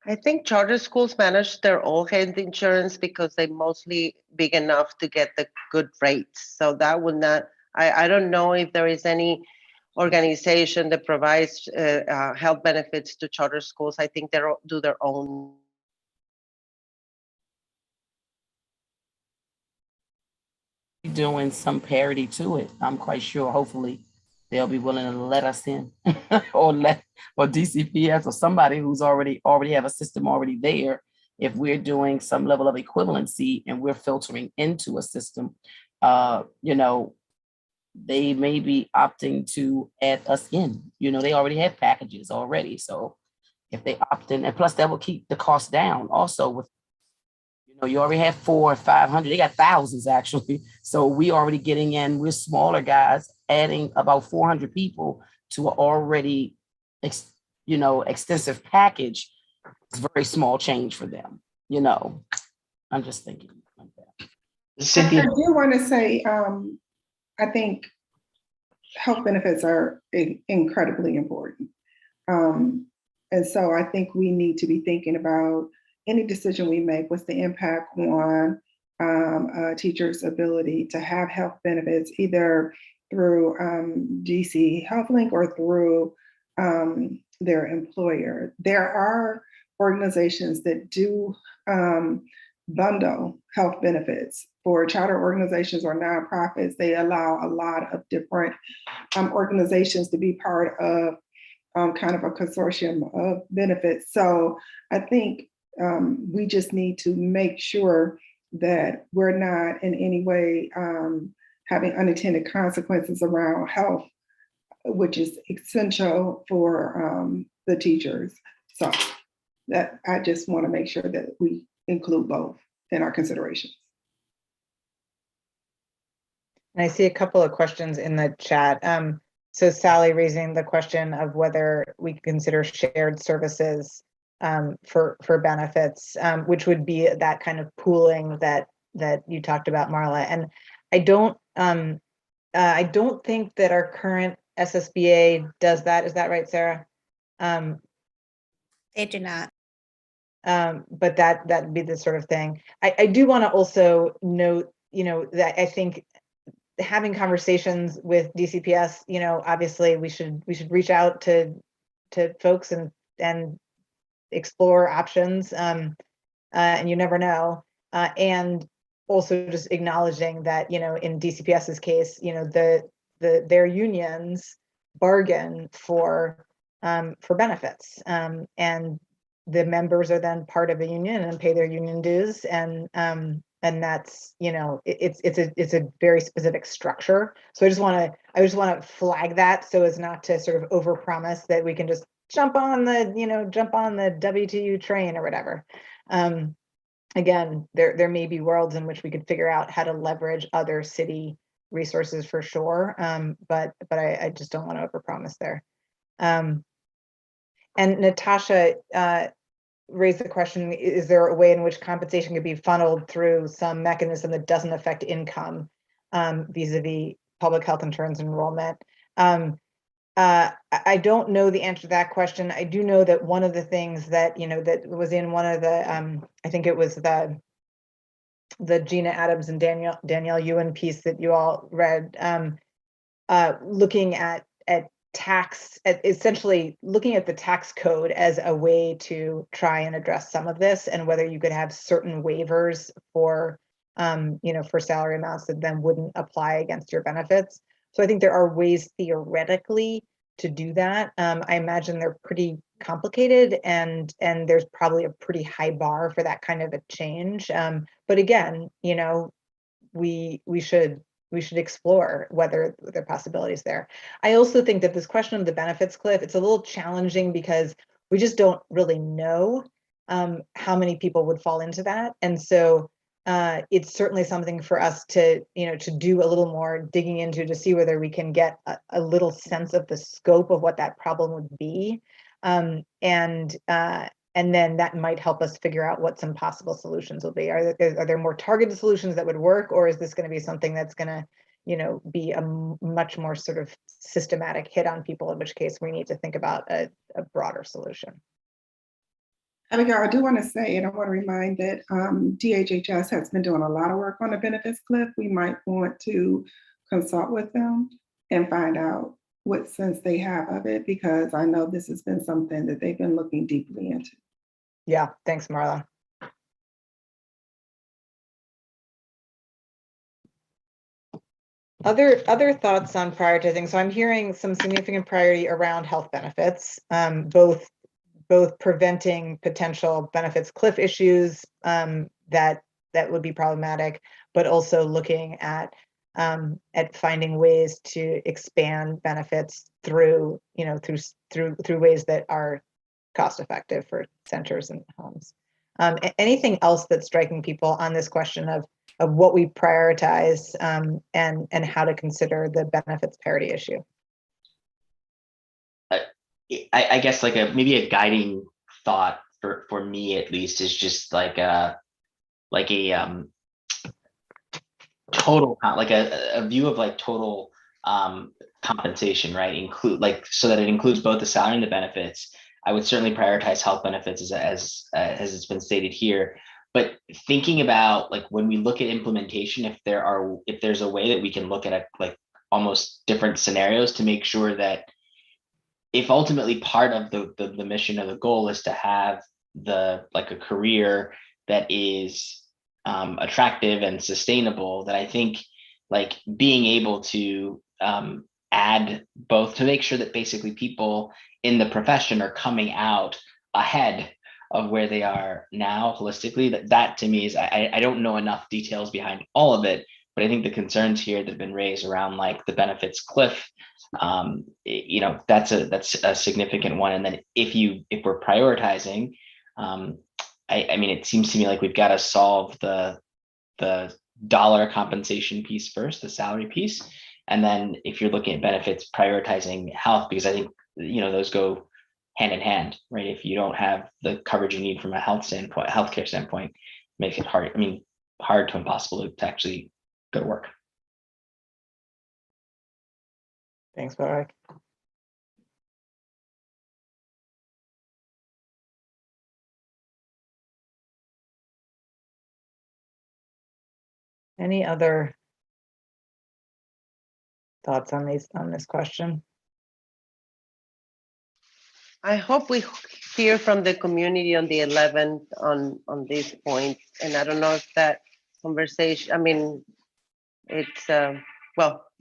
I think charter schools manage their own health insurance because they mostly big enough to get the good rates. So that would not, I don't know if there is any organization that provides health benefits to charter schools. I think they do their own. Doing some parity to it. I'm quite sure, hopefully, they'll be willing to let us in or DCPS or somebody who's already have a system already there. If we're doing some level of equivalency and we're filtering into a system, you know, they may be opting to add us in. You know, they already have packages already. So if they opt in, and plus that will keep the cost down also with, you know, you already have 400 or 500, they got thousands actually. So we already getting in, we're smaller guys, adding about 400 people to an already, you know, extensive package. It's very small change for them, you know. I'm just thinking like that. I do want to say, I think health benefits are incredibly important. And so I think we need to be thinking about any decision we make, what's the impact on a teacher's ability to have health benefits, either through DC HealthLink or through their employer. There are organizations that do bundle health benefits for charter organizations or nonprofits. They allow a lot of different organizations to be part of kind of a consortium of benefits. So I think we just need to make sure that we're not in any way having unintended consequences around health, which is essential for the teachers. So that I just want to make sure that we include both in our considerations. And I see a couple of questions in the chat. So Sally raising the question of whether we consider shared services for benefits, which would be that kind of pooling that you talked about, Marla. And I don't think that our current SSBA does that. Is that right, Sarah? They do not. But that'd be the sort of thing. I do want to also note, you know, that I think having conversations with DCPS, you know, obviously we should reach out to folks and explore options, and you never know. And also just acknowledging that, you know, in DCPS's case, you know, their unions bargain for benefits, and the members are then part of a union and pay their union dues, and that's, you know, it's a very specific structure. So I just want to flag that so as not to sort of overpromise that we can just jump on the WTU train or whatever. Again, there may be worlds in which we could figure out how to leverage other city resources for sure, but I just don't want to overpromise there. And Natasha raised the question, is there a way in which compensation could be funneled through some mechanism that doesn't affect income vis-a-vis public health insurance enrollment? I don't know the answer to that question. I do know that one of the things that, you know, that was in one of the, I think it was the Gina Adams and Danielle Ewan piece that you all read, looking at essentially looking at the tax code as a way to try and address some of this, and whether you could have certain waivers for, you know, for salary amounts that then wouldn't apply against your benefits. So I think there are ways theoretically to do that. I imagine they're pretty complicated, and there's probably a pretty high bar for that kind of a change. But again, you know, we should explore whether there are possibilities there. I also think that this question of the benefits cliff, it's a little challenging because we just don't really know how many people would fall into that. And so it's certainly something for us to, to do a little more digging into to see whether we can get a little sense of the scope of what that problem would be. And then that might help us figure out what some possible solutions will be. Are there more targeted solutions that would work, or is this going to be something that's going to, be a much more sort of systematic hit on people, in which case we need to think about a broader solution. Abigail, I do want to say, and I want to remind that DHHS has been doing a lot of work on the benefits cliff. We might want to consult with them and find out what sense they have of it, because I know this has been something that they've been looking deeply into. Yeah, thanks, Marla. Other thoughts on prioritizing. So I'm hearing some significant priority around health benefits, both preventing potential benefits cliff issues that would be problematic, but also looking at finding ways to expand benefits through through ways that are cost effective for centers and homes. Anything else that's striking people on this question of what we prioritize and how to consider the benefits parity issue? I guess like maybe a guiding thought for me at least is just like a total, like a view of like total compensation, right? Include like, so that it includes both the salary and the benefits. I would certainly prioritize health benefits as it's been stated here. But thinking about like when we look at implementation, if there's a way that we can look at like almost different scenarios to make sure that if ultimately part of the mission or the goal is to have like a career that is attractive and sustainable, that I think like being able to add both to make sure that basically people in the profession are coming out ahead of where they are now holistically, that to me is, I don't know enough details behind all of it, but I think the concerns here that have been raised around like the benefits cliff, that's a significant one. And then if we're prioritizing, I mean, it seems to me like we've got to solve the dollar compensation piece first, the salary piece. And then if you're looking at benefits, prioritizing health, because I think, those go hand in hand, right? If you don't have the coverage you need from a healthcare standpoint, makes it hard. I mean, hard to impossible to actually go to work. Thanks, Barak. Any other thoughts on this question? I hope we hear from the community on the 11th on this point. And I don't know if that conversation, I mean, it's,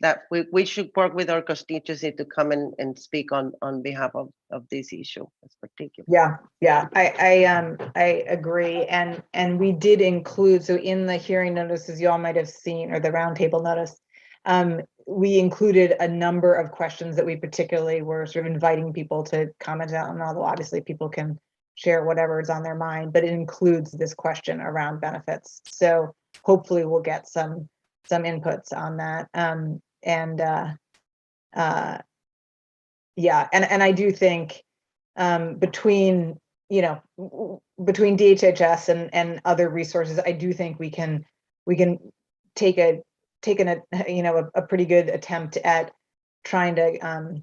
that we should work with our constituency to come and speak on behalf of this issue in particular. Yeah, I agree. And we did include, so in the hearing notices you all might have seen, or the roundtable notice, we included a number of questions that we particularly were sort of inviting people to comment on, although obviously people can share whatever is on their mind, but it includes this question around benefits. So hopefully we'll get some inputs on that. Yeah, and I do think between DHHS and other resources, I do think we can take a pretty good attempt at trying to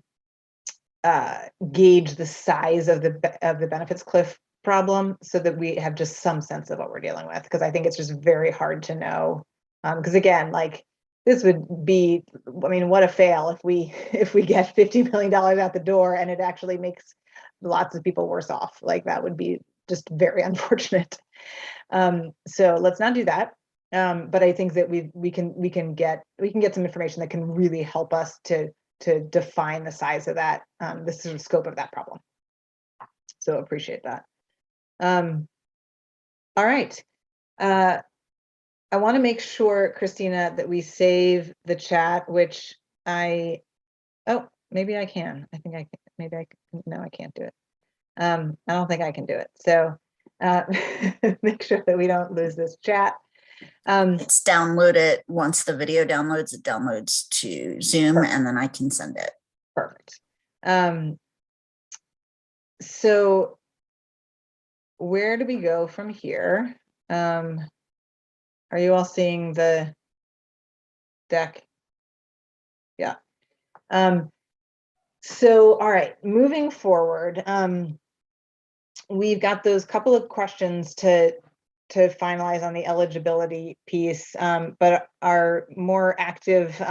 gauge the size of the benefits cliff problem, so that we have just some sense of what we're dealing with, because I think it's just very hard to know. Because again, like this would be, I mean, what a fail if we get $50 million out the door and it actually makes lots of people worse off. Like that would be just very unfortunate. So let's not do that. But I think that we can get some information that can really help us to define the size of that, the sort of scope of that problem. So appreciate that. All right. I want to make sure, Christina, that we save the chat, which maybe I can. I think I can. Maybe I can. No, I can't do it. I don't think I can do it. So make sure that we don't lose this chat. It's downloaded. Once the video downloads, it downloads to Zoom, Perfect. and then I can send it. Perfect. So where do we go from here? Are you all seeing the deck? Yeah. So, all right, moving forward, we've got those couple of questions to finalize on the eligibility piece, but our more active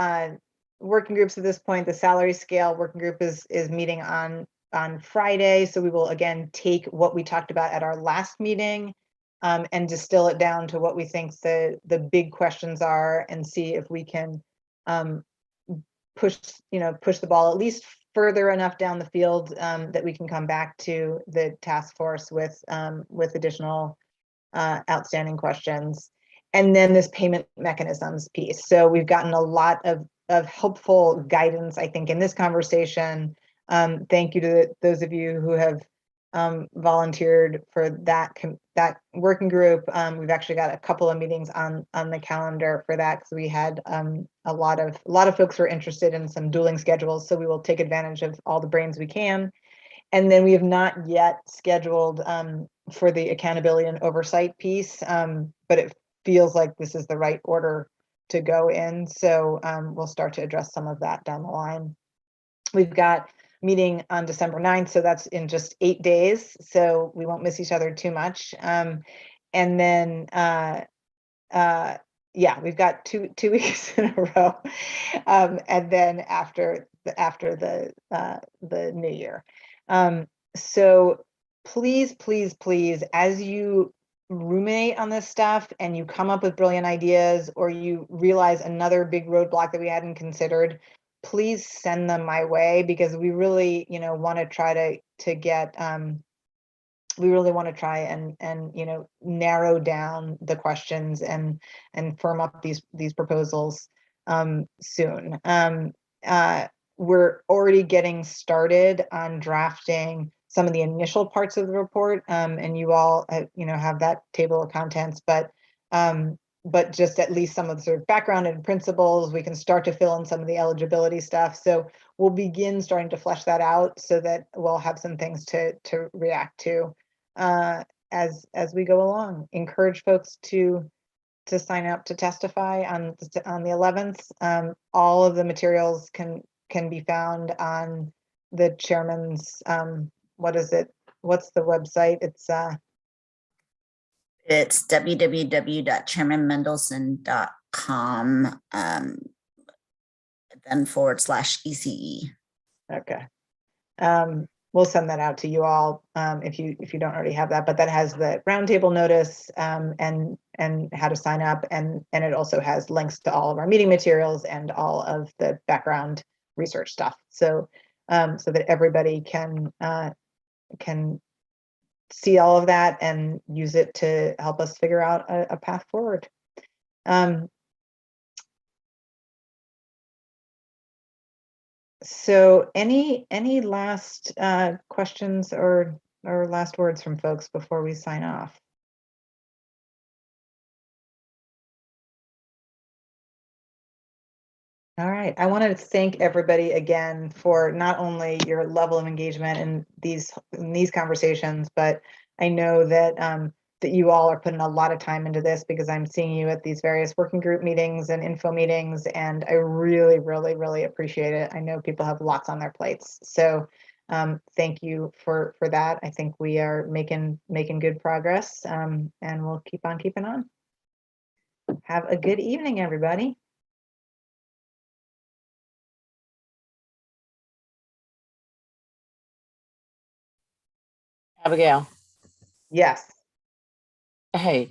working groups at this point, the salary scale working group is meeting on Friday. So we will again take what we talked about at our last meeting and distill it down to what we think the big questions are, and see if we can push the ball at least further enough down the field that we can come back to the task force with additional outstanding questions. And then this payment mechanisms piece. So we've gotten a lot of helpful guidance, I think, in this conversation. Thank you to those of you who have volunteered for that working group. We've actually got a couple of meetings on the calendar for that, because we had a lot of folks who are interested in some dueling schedules. So we will take advantage of all the brains we can. And then we have not yet scheduled for the accountability and oversight piece, but it feels like this is the right order to go in. So we'll start to address some of that down the line. We've got a meeting on December 9th, so that's in just 8 days. So we won't miss each other too much. And then, yeah, we've got two weeks in a row. And then after the new year. So please, please, please, as you ruminate on this stuff and you come up with brilliant ideas, or you realize another big roadblock that we hadn't considered, please send them my way, because we really, want to try to get, we really want to try and narrow down the questions and firm up these proposals soon. We're already getting started on drafting some of the initial parts of the report, and you all have that table of contents, but just at least some of the sort of background and principles. We can start to fill in some of the eligibility stuff. So we'll begin starting to flesh that out, so that we'll have some things to react to as we go along. Encourage folks to sign up to testify on the 11th. All of the materials can be found on the chairman's, what is it? What's the website? It's www.chairmanmendelson.com, then /ECE. Okay. We'll send that out to you all if you don't already have that, but that has the roundtable notice and how to sign up, and it also has links to all of our meeting materials and all of the background research stuff. So so that everybody can see all of that and use it to help us figure out a path forward. So any last questions or last words from folks before we sign off? All right, I want to thank everybody again for not only your level of engagement in these conversations, but I know that that you all are putting a lot of time into this, because I'm seeing you at these various working group meetings and info meetings, and I really, really, really appreciate it. I know people have lots on their plates, so thank you for that. I think we are making good progress, and we'll keep on keeping on. Have a good evening, everybody. Abigail. Yes. Hey,